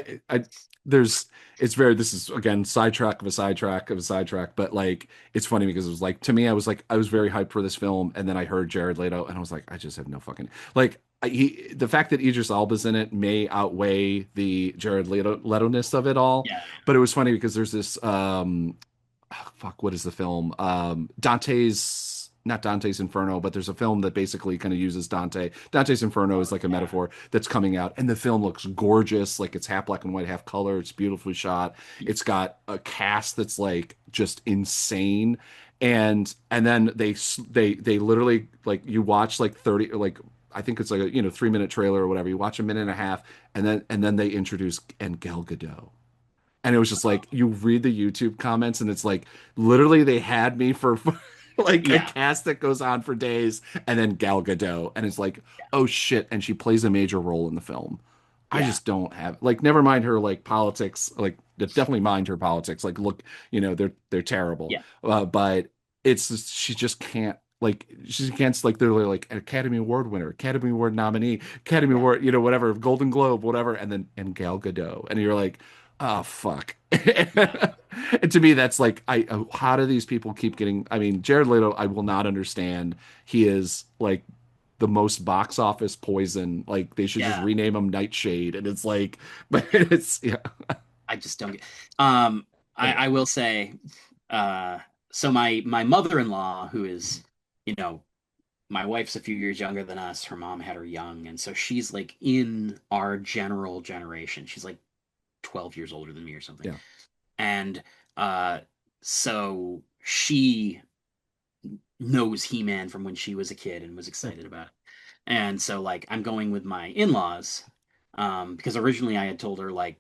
there's it's very this is again sidetrack of a sidetrack of a sidetrack, but like it's funny because it was like to me I was very hyped for this film, and then I heard Jared Leto and I was like I just have no fucking like the fact that Idris Elba's in it may outweigh the Jared Leto-ness of it all, yeah, but it was funny because there's this fuck, what is the film? Dante's, not Dante's Inferno, but there's a film that basically kind of uses Dante's Inferno is like a yeah, metaphor that's coming out, and the film looks gorgeous. Like it's half black and white, half color. It's beautifully shot. It's got a cast that's like just insane. And then they literally like you watch like 30 or like I think it's like a 3 minute trailer or whatever. You watch a minute and a half, and then they introduce and Gal Gadot. And it was just like you read the YouTube comments, and it's like literally they had me for like a yeah, cast that goes on for days, and then Gal Gadot, and it's like, oh shit, and she plays a major role in the film. I yeah, just don't have like never mind her like politics, like definitely mind her politics. Like look, they're terrible, yeah, but it's just, she just can't. Like she's against like literally like an Academy Award winner, Academy Award nominee, Academy yeah, Award, whatever, Golden Globe, whatever, and Gal Gadot, and you're like, oh fuck. yeah, And to me, that's like, how do these people keep getting? I mean, Jared Leto, I will not understand. He is like the most box office poison. Like they should just yeah. rename him Nightshade. And it's like, but it's yeah. I just don't get. Um, Anyway, I will say, uh, so my mother-in-law, who is, you know, my wife's a few years younger than us. Her mom had her young, and so she's like in our general generation. She's like 12 years older than me or something. yeah, And uh, so she knows He-Man from when she was a kid and was yeah, excited about it. And so like I'm going with my in-laws because originally I had told her like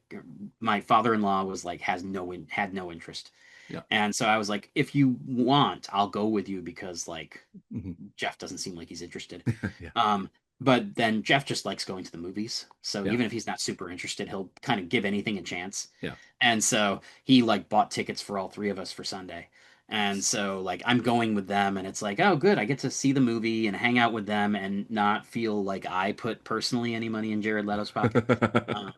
my father-in-law was like had no interest. yeah. And so I was like if you want, I'll go with you because like Mhm. Jeff doesn't seem like he's interested. Yeah, Um, but then Jeff just likes going to the movies. So yeah, even if he's not super interested, he'll kind of give anything a chance. yeah. And so he like bought tickets for all three of us for Sunday. And so like I'm going with them and it's like, oh good, I get to see the movie and hang out with them and not feel like I put personally any money in Jared Leto's pocket. Um,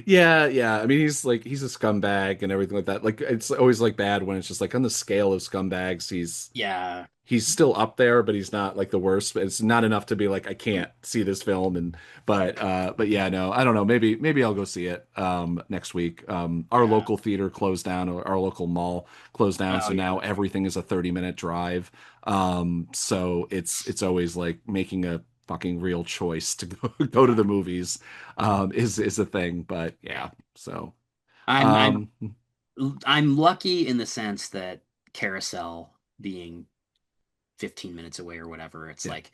Yeah, yeah. I mean, he's a scumbag and everything like that. Like it's always like bad when it's just like on the scale of scumbags, yeah. he's still up there, but he's not like the worst. It's not enough to be like I can't see this film. And but yeah, no, I don't know. Maybe I'll go see it next week. Our Yeah. local theater closed down, or our local mall closed down, Oh so yeah. now everything is a 30-minute drive. So it's always like making a fucking real choice to go to Yeah. the movies is a thing. But yeah, so I'm I'm um I'm lucky in the sense that Carousel being 15 minutes away or whatever, it's yeah, like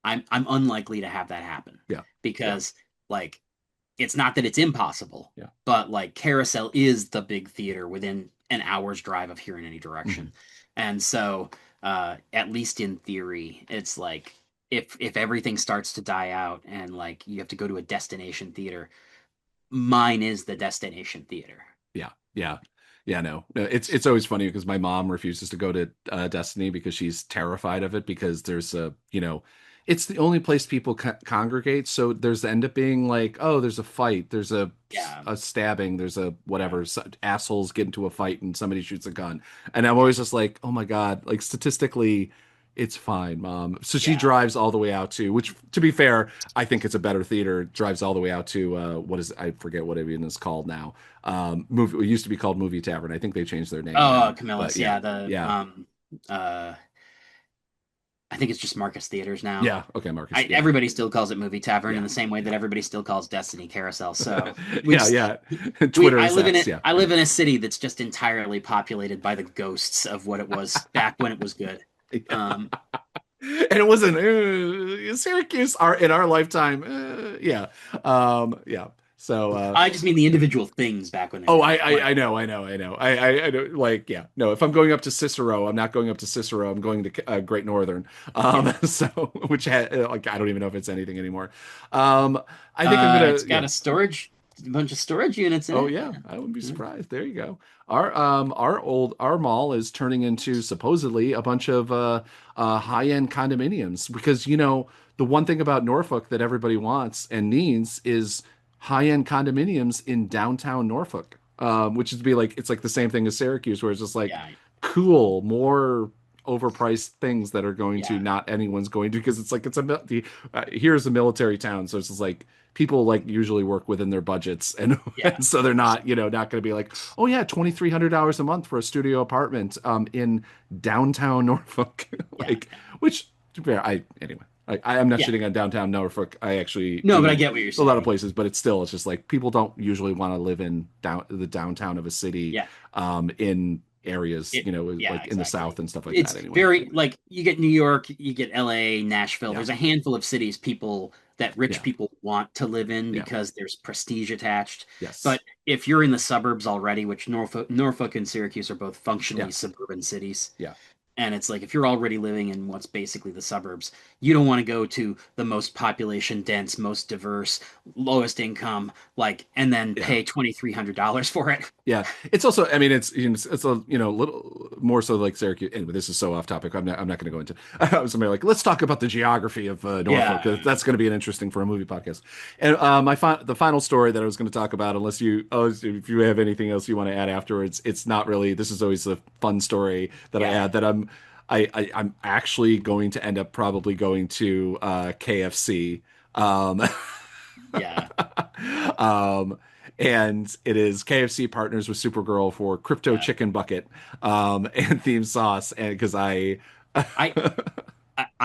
I'm unlikely to have that happen yeah, yeah, because like it's not that it's impossible, Yeah. but like Carousel is the big theater within an hour's drive of here in any direction. And so at least in theory, it's like if everything starts to die out and like you have to go to a destination theater, mine is the destination theater. Yeah, yeah, yeah. No, no, it's always funny because my mom refuses to go to Destiny because she's terrified of it because there's a it's the only place people congregate. So there's end up being like, oh, there's a fight, there's Yeah. a stabbing, there's a whatever, assholes get into a fight and somebody shoots a gun, and I'm always just like, oh my god, like statistically. It's fine, mom. So she drives all the way out to, which, to be fair, I think it's a better theater. Drives all the way out to what is I forget what it is called now. Movie, it used to be called Movie Tavern. I think they changed their name Oh, now. Camillus, But yeah, I think it's just Marcus Theaters now. Yeah, okay, Marcus. Yeah. Everybody still calls it Movie Tavern in the same way that everybody still calls Destiny Carousel. So yeah. Twitter I live in X, it. I live in a city that's just entirely populated by the ghosts of what it was back when it was good. And it wasn't Syracuse in our lifetime. Yeah. So I just mean the individual things back when. I know. I know. Like, yeah, no. If I'm going up to Cicero, I'm not going up to Cicero. I'm going to Great Northern. So which like I don't even know if it's anything anymore. I think I'm gonna. It's got a bunch of storage units in it. Oh yeah, I wouldn't be surprised. There you go. Our mall is turning into supposedly a bunch of high-end condominiums because the one thing about Norfolk that everybody wants and needs is high-end condominiums in downtown Norfolk, which is to be like it's like the same thing as Syracuse, where it's just like cool, more overpriced things that are going to not anyone's going to because it's like here's a military town, so it's just like people like usually work within their budgets and, and so they're not not going to be like, oh yeah, $2,300 a month for a studio apartment in downtown Norfolk, which anyway. I'm not shitting on downtown Norfolk. I actually but I get what you're saying. A lot of places, but it's just like people don't usually want to live in the downtown of a city, in areas, like in the South and stuff like that. Anyway, very like you get New York, you get LA, Nashville. There's a handful of cities that rich people want to live in because there's prestige attached. Yes, but if you're in the suburbs already, which Norfolk and Syracuse are both functionally suburban cities. Yeah. And it's like if you're already living in what's basically the suburbs, you don't want to go to the most population dense, most diverse, lowest income, and then pay $2,300 for it. Yeah, it's also. I mean, it's a little more so like Syracuse. Anyway, this is so off topic. I'm not going to go into. Somebody like let's talk about the geography of Norfolk. That's going to be an interesting for a movie podcast. And the final story that I was going to talk about, unless if you have anything else you want to add afterwards, it's not really. This is always a fun story that I add that I'm actually going to end up probably going to KFC. And it is KFC partners with Supergirl for Crypto Chicken Bucket and theme sauce, and because I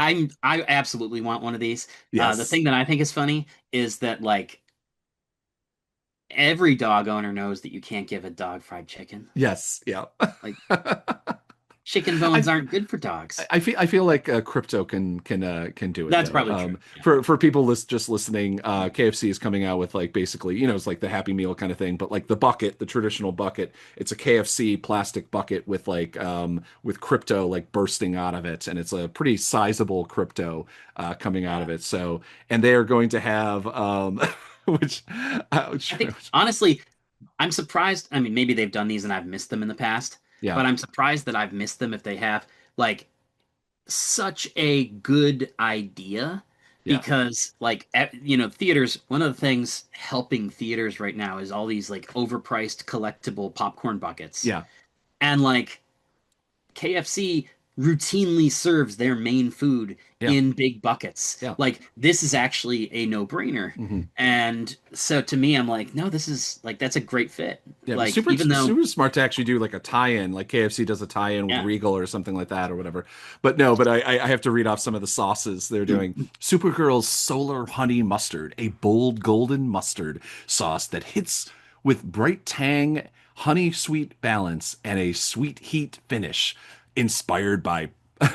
absolutely want one of these. Yes. The thing that I think is funny is that every dog owner knows that you can't give a dog fried chicken. Yes, yeah. Chicken bones aren't good for dogs. I feel like Crypto can do it. That's probably true. For people just listening, KFC is coming out with basically it's like the Happy Meal kind of thing, but like the bucket, the traditional bucket, it's a KFC plastic bucket with with Crypto bursting out of it, and it's a pretty sizable Crypto coming out of it. So, and they are going to have which I think honestly, I'm surprised. I mean, maybe they've done these and I've missed them in the past. Yeah. But I'm surprised that I've missed them if they have such a good idea because theaters, one of the things helping theaters right now is all these overpriced collectible popcorn buckets. Yeah. And KFC routinely serves their main food in big buckets. Yeah. This is actually a no-brainer. Mm-hmm. And so to me, I'm like, no, this is that's a great fit. Yeah, super smart to actually do a tie-in, like KFC does a tie-in with Regal or something like that or whatever. But no, I have to read off some of the sauces they're doing. Supergirl's Solar Honey Mustard, a bold golden mustard sauce that hits with bright tang, honey sweet balance, and a sweet heat finish. Inspired by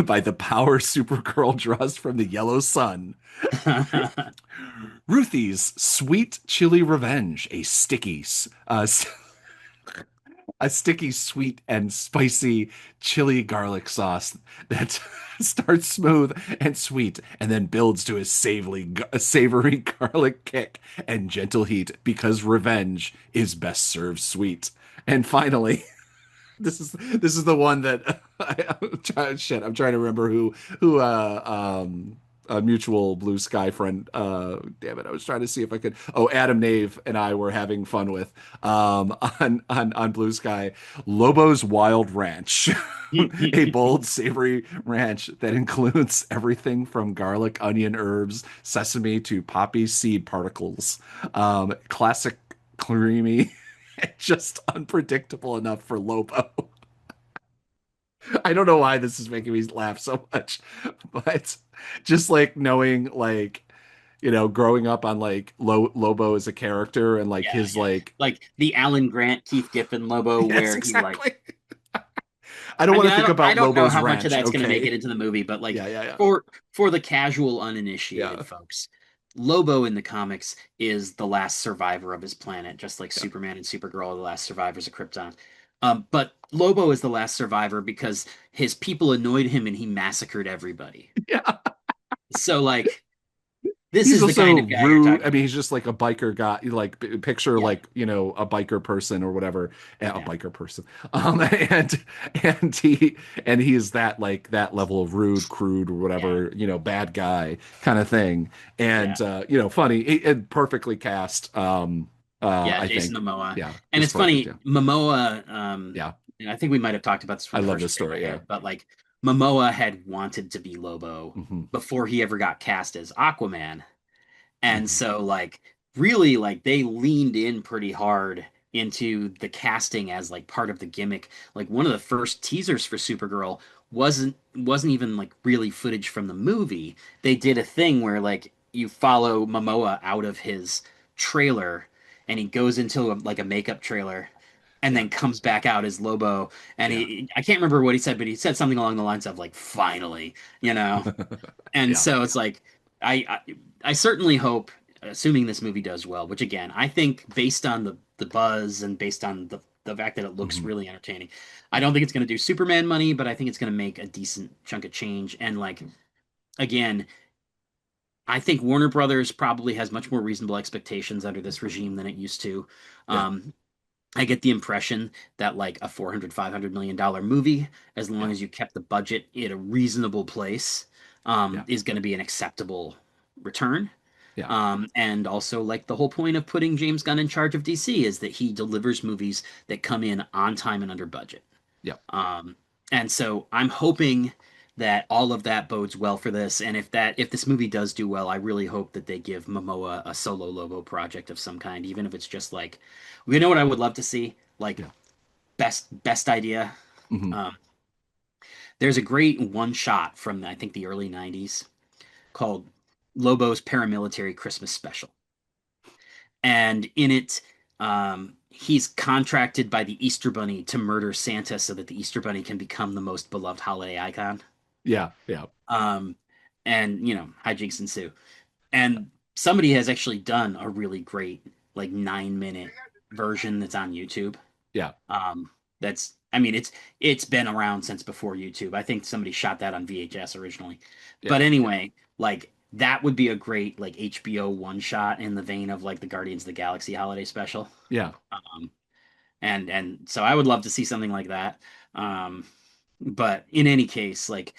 by the power Supergirl draws from the yellow sun. Ruthie's sweet chili revenge, a sticky, sweet, and spicy chili garlic sauce that starts smooth and sweet and then builds to a savory garlic kick and gentle heat because revenge is best served sweet. And finally, this is the one that I'm trying to remember who a mutual Blue Sky friend. Damn it, I was trying to see if I could. Oh, Adam Nave and I were having fun with on Blue Sky. Lobo's Wild Ranch, a bold, savory ranch that includes everything from garlic, onion, herbs, sesame to poppy seed particles. Classic, creamy, just unpredictable enough for Lobo. I don't know why this is making me laugh so much, but just like knowing like growing up on like Lobo as a character and like his like the Alan Grant, Keith Giffen Lobo, yes, where exactly. I don't want to think about I don't Lobo's know how ranch. much of that's Okay. going to make it into the movie, but like yeah. for the casual uninitiated folks, Lobo in the comics is the last survivor of his planet, just like Superman and Supergirl are the last survivors of Krypton. But Lobo is the last survivor because his people annoyed him and he massacred everybody. Yeah. So like this He's is the also kind of guy you're rude. talking I mean, he's just like a biker guy. Like picture like a biker person or whatever, a biker person. And he is that like that level of rude, crude, or whatever, bad guy kind of thing. And funny and perfectly cast. I Jason think. Momoa. Yeah, And it's funny, perfect, Momoa. yeah. And I think we might have talked about this I from the love first this story. trailer, Yeah, but like Momoa had wanted to be Lobo before he ever got cast as Aquaman. And so like really like they leaned in pretty hard into the casting as like part of the gimmick. Like one of the first teasers for Supergirl wasn't even like really footage from the movie. They did a thing where like you follow Momoa out of his trailer and he goes into like a makeup trailer and then comes back out as Lobo. And I can't remember what he said, but he said something along the lines of like, finally, And so it's like, I, I certainly hope, assuming this movie does well, which again, I think based on the buzz and based on the fact that it looks really entertaining, I don't think it's going to do Superman money, but I think it's going to make a decent chunk of change. And like, again, I think Warner Brothers probably has much more reasonable expectations under this regime than it used to. I get the impression that like a $400-500 million movie, as long as you kept the budget in a reasonable place, is going to be an acceptable return. And also like the whole point of putting James Gunn in charge of DC is that he delivers movies that come in on time and under budget. And so I'm hoping that all of that bodes well for this. And if this movie does do well, I really hope that they give Momoa a solo Lobo project of some kind, even if it's just like, you know what I would love to see? Like best idea. There's a great one shot from I think the early 90s called Lobo's Paramilitary Christmas Special. And in it, he's contracted by the Easter Bunny to murder Santa so that the Easter Bunny can become the most beloved holiday icon. Yeah. And hijinks ensue. And somebody has actually done a really great like 9-minute version that's on YouTube. It's been around since before YouTube. I think somebody shot that on VHS originally. But anyway, like that would be a great like HBO one shot in the vein of like the Guardians of the Galaxy holiday special. And so I would love to see something like that. But in any case, like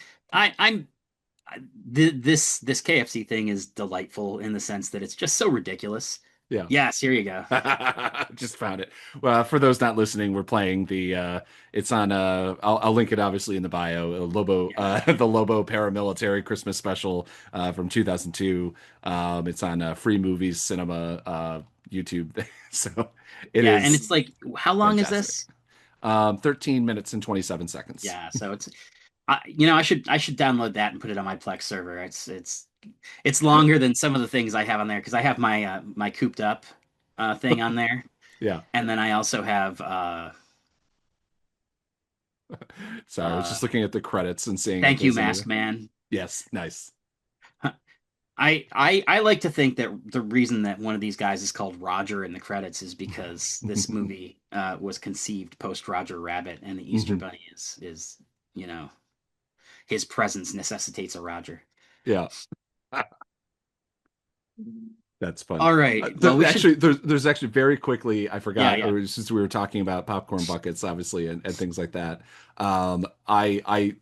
this KFC thing is delightful in the sense that it's just so ridiculous. Yes, here you go. Just found it. Well, for those not listening, we're playing the it's on I'll link it obviously in the bio. The Lobo Paramilitary Christmas Special from 2002. It's on Free Movies Cinema YouTube. So it is. And it's like, how long fantastic. is this? 13 minutes and 27 seconds. Yeah, so it's I should download that and put it on my Plex server. It's longer than some of the things I have on there because I have my my cooped up thing on there. And then I also have Sorry, I was just looking at the credits and seeing if Thank you, there's Mask anything. Man. Yes, nice. I like to think that the reason that one of these guys is called Roger in the credits is because this movie was conceived post Roger Rabbit, and the Easter Bunny is his presence necessitates a Roger. Yeah. That's fun. All right. Well, actually, there's actually very quickly, I forgot, Yeah. or since we were talking about popcorn buckets, obviously, and things like that. I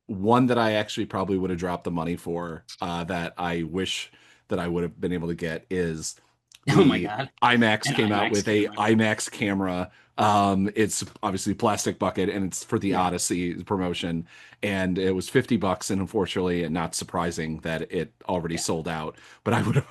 one that I actually probably would have dropped the money for, that I wish that I would have been able to get is Oh my the God. IMAX An came out IMAX with a camera. IMAX camera. It's obviously plastic bucket, and it's for the Odyssey promotion, and it was $50, and unfortunately, and not surprising that it already sold out. But I would have,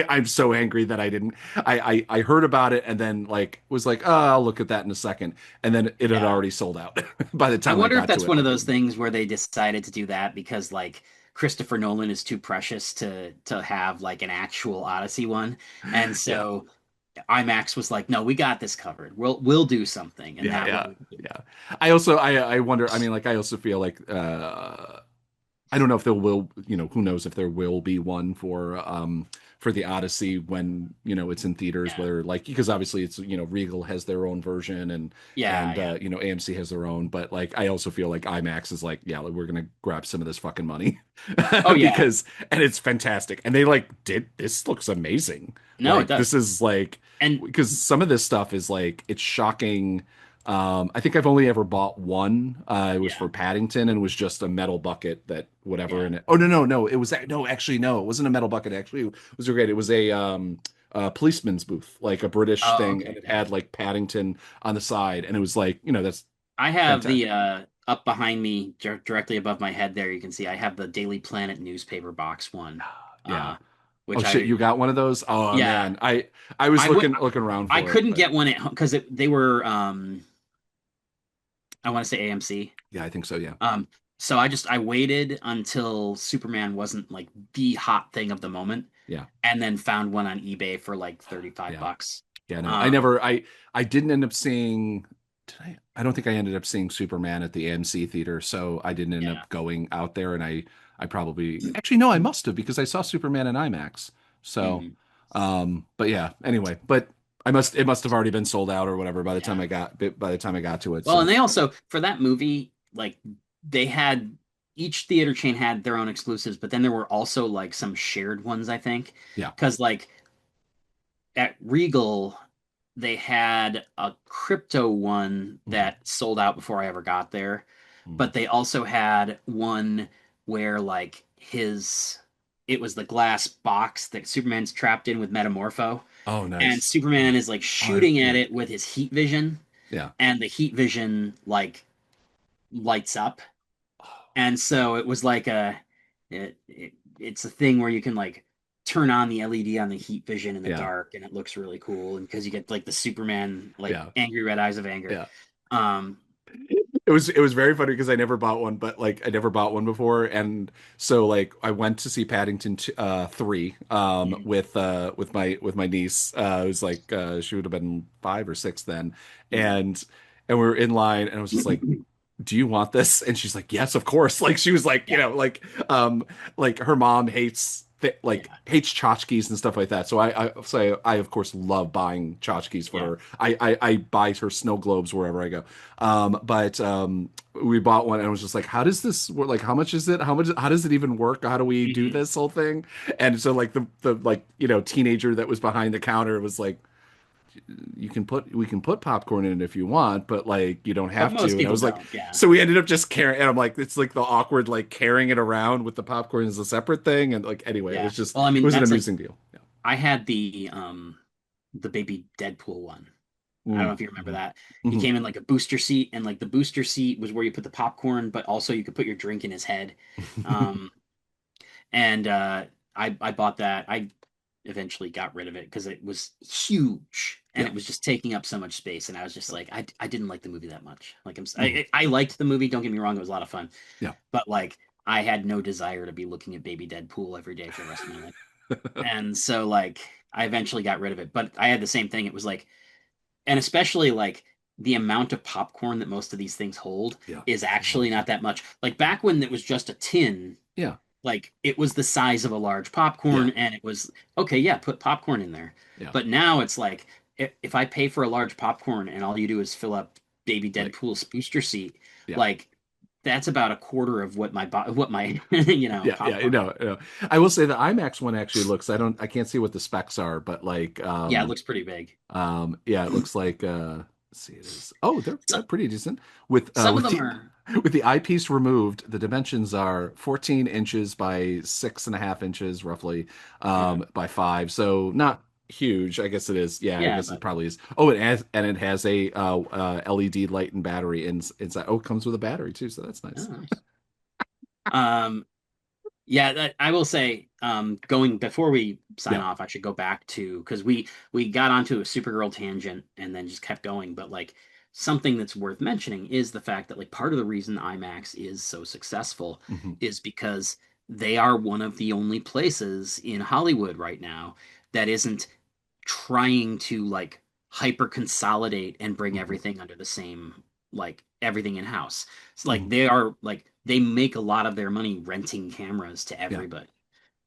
I'm so angry that I didn't. I heard about it and then like was like, oh, I'll look at that in a second, and then it had already sold out by the I time I wonder if got to that's it. one of those things where they decided to do that because like Christopher Nolan is too precious to have like an actual Odyssey one. And Yeah. so IMAX was like, no, we got this covered. We'll do something. And that way. Yeah. I also I wonder, I mean, like I also feel like I don't know if there will, who knows if there will be one for the Odyssey when, it's in theaters, whether like because obviously it's, Regal has their own version and AMC has their own, but like I also feel like IMAX is like, yeah, like, we're gonna grab some of this fucking money. Oh yeah. Because and it's fantastic. And they like did this looks amazing. No, Like it does. this is like And because some of this stuff is like it's shocking. I think I've only ever bought one. It was for Paddington and was just a metal bucket that whatever in it. Oh no. It was no, actually no, it wasn't a metal bucket. Actually, it was great. It was a policeman's booth, like a British thing, okay. and it had like Paddington on the side, and it was like that's I have fantastic. the up behind me directly above my head there, you can see I have the Daily Planet newspaper box one. Yeah. Oh Which shit, I you got one of those? Oh yeah. man, I was I went looking around I for it, couldn't but get one at home because they were I want to say AMC. yeah, I think so. Yeah. So I waited until Superman wasn't like the hot thing of the moment, Yeah. and then found one on eBay for like 35 Yeah. bucks. Yeah, no, Um, I didn't end up seeing, did I don't think I ended up seeing Superman at the AMC theater, so I didn't end yeah. up going out there, and I probably, actually, no, I must have because I saw Superman in IMAX. So, Mhm. but yeah, anyway, but it must have already been sold out or whatever by the time I got to it. Well, and So, they also for that movie, like they had each theater chain had their own exclusives, but then there were also like some shared ones, I think. yeah. Because like at Regal, they had a crypto one Mhm. that sold out before I ever got there. Mhm. But they also had one where like his it was the glass box that Superman's trapped in with Metamorpho. Oh, And nice. Superman is like Oh, shooting at yeah. it with his heat vision, Yeah. and the heat vision like lights up. And so it was like it's a thing where you can like turn on the LED on the heat vision in the Yeah. dark, and it looks really cool. And because you get like the Superman like Yeah. angry red eyes of anger. Yeah. Um, It was very funny because I never bought one, but like I never bought one before, and so like I went to see Paddington 3 with my niece. It was like she would have been 5 or 6 then, and we were in line, and I was just like, do you want this? And she's like, yes, of course. Like she was like, yeah, like her mom hates yeah. hates tchotchkes and stuff like that. So I of course love buying tchotchkes for Yeah. her. I buy her snow globes wherever I go. But we bought one and I was just like, how does this work? Like, how much is it? How does it even work? How do we do Mhm. this whole thing? And so like the like, teenager that was behind the counter was like, we can put popcorn in it if you want, but like you don't But have most to. And I people was like, don't. Yeah. so we ended up just carrying, and I'm like, it's like the awkward like carrying it around with the popcorn is a separate thing. And like anyway, Yeah. it Well, I mean, was an that's like amusing deal. Yeah. I had the baby Deadpool one. I don't know Mm, if you remember mhm, that. He mhm. came in like a booster seat, and like the booster seat was where you put the popcorn, but also you could put your drink in his head. Um, and I bought that. I eventually got rid of it because it was huge and Yeah. it was just taking up so much space. And I was just like, I didn't like the movie that much. Like Mhm. I liked the movie. Don't get me wrong, it was a lot of fun, Yeah. but like I had no desire to be looking at baby Deadpool every day for the rest of my life. And so like I eventually got rid of it. But I had the same thing. It was like, and especially like the amount of popcorn that most of these things hold Yeah. is actually not that much. Like back when it was just a tin, Yeah. like it was the size of a large Yeah. popcorn, and it was okay, yeah, put popcorn in there. Yeah. But now it's like if I pay for a large popcorn and all you do is fill up Baby Like, Deadpool's booster seat, yeah. like that's about a quarter of what my you know Yeah, popcorn. I will say the IMAX one actually looks, I can't see what the specs are, but like Yeah, it looks pretty big. yeah, it looks like let's see, it is. Oh, they're So, pretty decent with some of with them the are with the eyepiece removed. The dimensions are 14 inches by 6.5 inches roughly, yeah, by 5. So not huge. I guess it is. Yeah, I yeah, guess it but probably is. Oh, it has a LED light and battery inside. Oh, it comes with a battery too, so that's oh, nice. nice. Um, Yeah, I will say, going before we sign Yeah. off, I should go back to because we got onto a Supergirl tangent and then just kept going. But like something that's worth mentioning is the fact that like part of the reason IMAX is so successful Hmm. is because they are one of the only places in Hollywood right now that isn't trying to like hyper consolidate and bring Hmm. everything under the same like everything in house. It's like Hmm. they are like they make a lot of their money renting cameras to Yeah. everybody.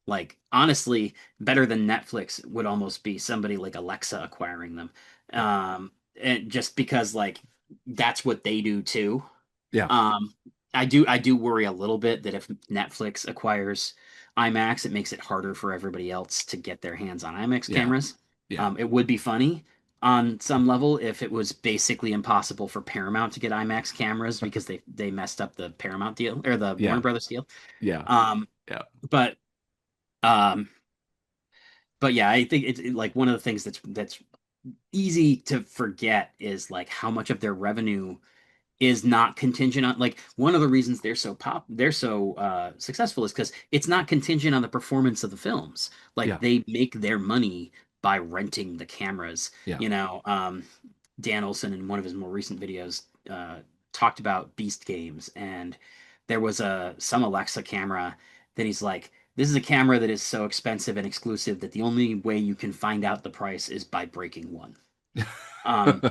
Like honestly, better than Netflix would almost be somebody like Alexa acquiring them. Yeah. And just because like that's what they do too. Yeah. Um, I do worry a little bit that if Netflix acquires IMAX, it makes it harder for everybody else to get their hands on IMAX Yeah. cameras. Yeah. It would be funny on some level if it was basically impossible for Paramount to get IMAX cameras because they messed up the Paramount deal or the Warner Yeah. Brothers deal. Yeah. Um, Yeah. but um, but yeah, I think like one of the things that's easy to forget is like how much of their revenue is not contingent on like one of the reasons they're so successful is because it's not contingent on the performance of the films. Like Yeah. they make their money by renting the cameras. Yeah. You know, Dan Olson in one of his more recent videos talked about Beast Games, and there was a some Alexa camera that he's like, this is a camera that is so expensive and exclusive that the only way you can find out the price is by breaking one. Um,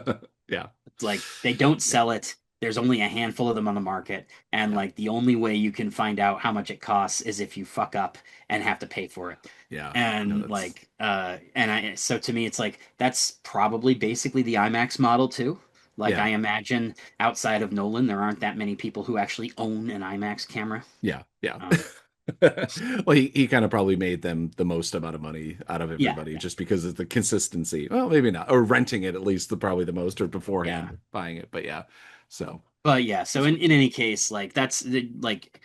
Yeah. it's like they don't sell it. There's only a handful of them on the market, and Yeah. like the only way you can find out how much it costs is if you fuck up and have to pay for it. Yeah. No, And that's like and I so to me it's like that's probably basically the IMAX model too. Like yeah. I imagine outside of Nolan there aren't that many people who actually own an IMAX camera. Yeah. Yeah. Um, Well, he kind of probably made them the most amount of money out of yeah, everybody yeah, just because of the consistency. Well, maybe not. Or renting it at least probably the most or yeah. beforehand buying it. But yeah. So But yeah, so in any case, like that's like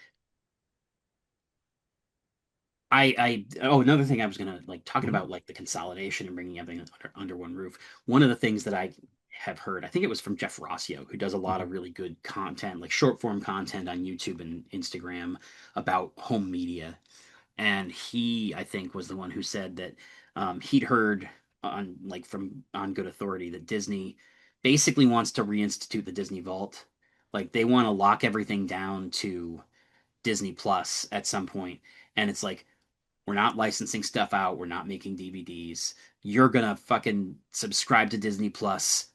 oh, another thing I was gonna like talking mhm. about like the consolidation and bringing everything under one roof. One of the things that I have heard, I think it was from Jeff Rossio, who does a lot Mhm. of really good content, like short form content on YouTube and Instagram about home media. And he, I think, was the one who said that he'd heard on like from on good authority that Disney basically wants to reinstitute the Disney Vault. Like they want to lock everything down to Disney Plus at some point. And it's like we're not licensing stuff out. We're not making DVDs. You're gonna fucking subscribe to Disney Plus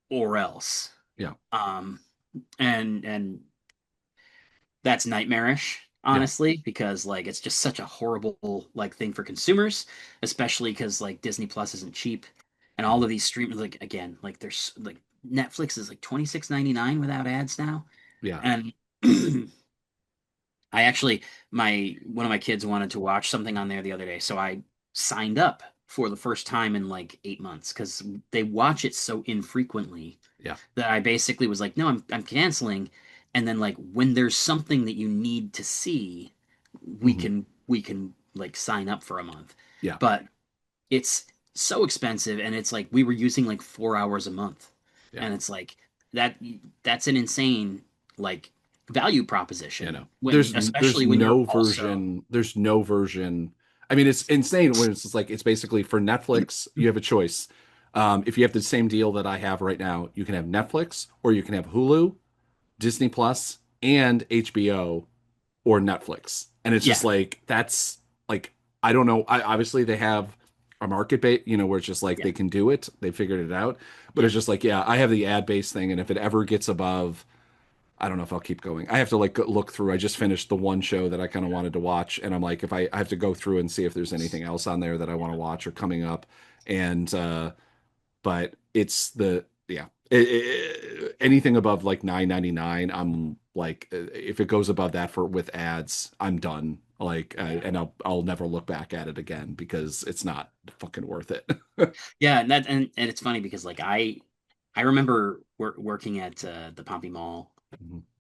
or else. Yeah. Um, and that's nightmarish, Yeah. honestly, because like it's just such a horrible like thing for consumers, especially because like Disney Plus isn't cheap, and all Mhm. of these streamers like again like there's like Netflix is like 26.99 without ads now, Yeah. and I actually my one of my kids wanted to watch something on there the other day, so I signed up for the first time in like 8 months because they watch it so infrequently Yeah. that I basically was like, no, I'm canceling. And then like when there's something that you need to see, Hmm. we can like sign up for a month. Yeah. But it's so expensive and it's like we were using like 4 hours a month. Yeah. And it's like that that's an insane like value You proposition know, when especially when you're also there's no version. I mean, it's insane when it's just like it's basically for Netflix, you have a choice. If you have the same deal that I have right now, you can have Netflix or you can have Hulu, Disney Plus, and HBO or Netflix. And it's just yeah. like that's like I don't know. Obviously they have a market base, where it's just like they can do it, they figured it out. But it's just like, yeah, I have the ad based thing, and if it ever gets above, I don't know if I'll keep going. I have to like look through. I just finished the one show that I kind of wanted to watch, and I'm like, if I have to go through and see if there's anything else on there that I want to watch or coming up, and but it's anything above like $9.99, I'm like, if it goes above that with ads, I'm done. Like, and I'll never look back at it again because it's not fucking worth it. Yeah, and it's funny because like I remember working at the Pompey Mall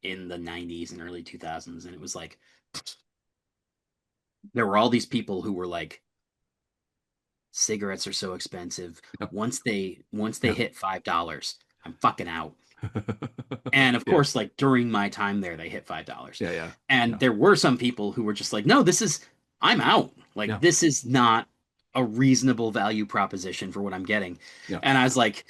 in the 90s and early 2000s, and it was like there were all these people who were like, cigarettes are so expensive. Yep. Once they hit $5, I'm fucking out. And of course, like during my time there, they hit $5. Yeah. And there were some people who were just like, no, I'm out. Like, this is not a reasonable value proposition for what I'm getting. Yeah. And I was like,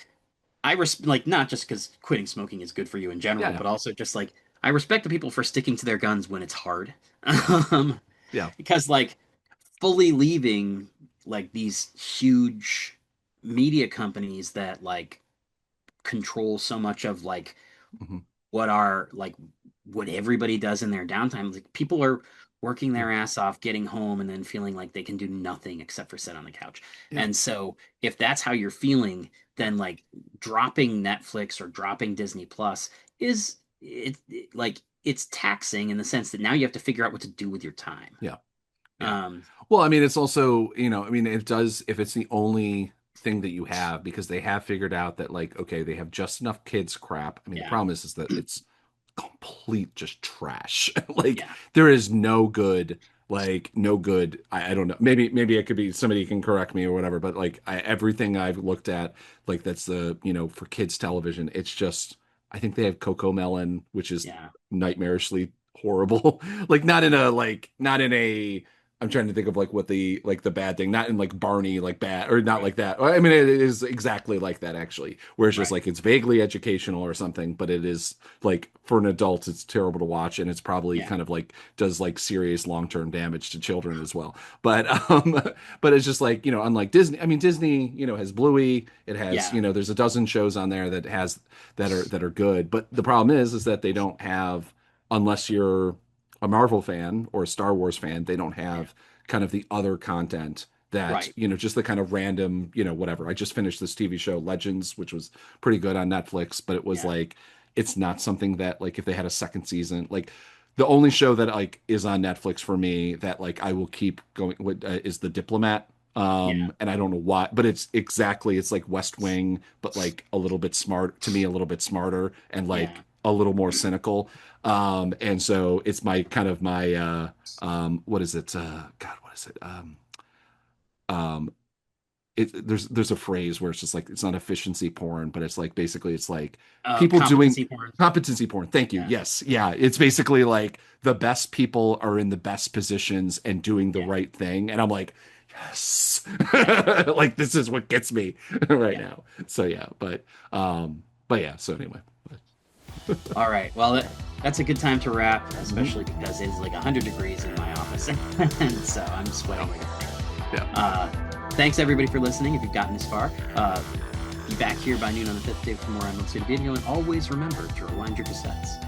like, not just because quitting smoking is good for you in general, but also just like, I respect the people for sticking to their guns when it's hard. Because like fully leaving like these huge media companies that like control so much of like what everybody does in their downtime. Like people are working their ass off, getting home, and then feeling like they can do nothing except for sit on the couch. And so if that's how you're feeling, then like dropping Netflix or dropping Disney Plus is it's taxing in the sense that now you have to figure out what to do with your time. Well, I mean, it's also, it does, if it's the only thing that you have, because they have figured out that like, okay, they have just enough kids crap. I mean, the problem is that it's complete just trash. Like there is no good, I don't know. Maybe it could be, somebody can correct me or whatever, but like everything I've looked at, like that's the, for kids television, it's just, I think they have Coco Melon, which is nightmarishly horrible. Like not in a I'm trying to think of like what the bad thing, not in like Barney, like bad or not like that. I mean, it is exactly like that actually, where it's just like it's vaguely educational or something, but it is like for an adult, it's terrible to watch, and it's probably kind of like does like serious long-term damage to children as well. But but it's just like, unlike Disney. I mean, Disney, has Bluey, it has there's a dozen shows on there that are good, but the problem is that they don't have, unless you're a Marvel fan or a Star Wars fan, they don't have kind of the other content that, just the kind of random, whatever. I just finished this TV show Legends, which was pretty good on Netflix, but it was like, it's not something that like, if they had a second season, like the only show that like is on Netflix for me that like I will keep going with is The Diplomat. And I don't know why, but it's like West Wing, but like a little bit smarter and like a little more cynical. And so it's my what is it? God, what is it? There's a phrase where it's just like, it's not efficiency porn, but it's like, basically it's like people doing competency porn. Thank you. Yes. Yeah. It's basically like the best people are in the best positions and doing the right thing. And I'm like, yes, like this is what gets me right now. So yeah, but yeah, so anyway. All right. Well, that's a good time to wrap, especially because it is like 100 degrees in my office, and so I'm sweating. Thanks everybody for listening. If you've gotten this far, be back here by noon on the 5th day for more Emerald City Video, and always remember to rewind your cassettes.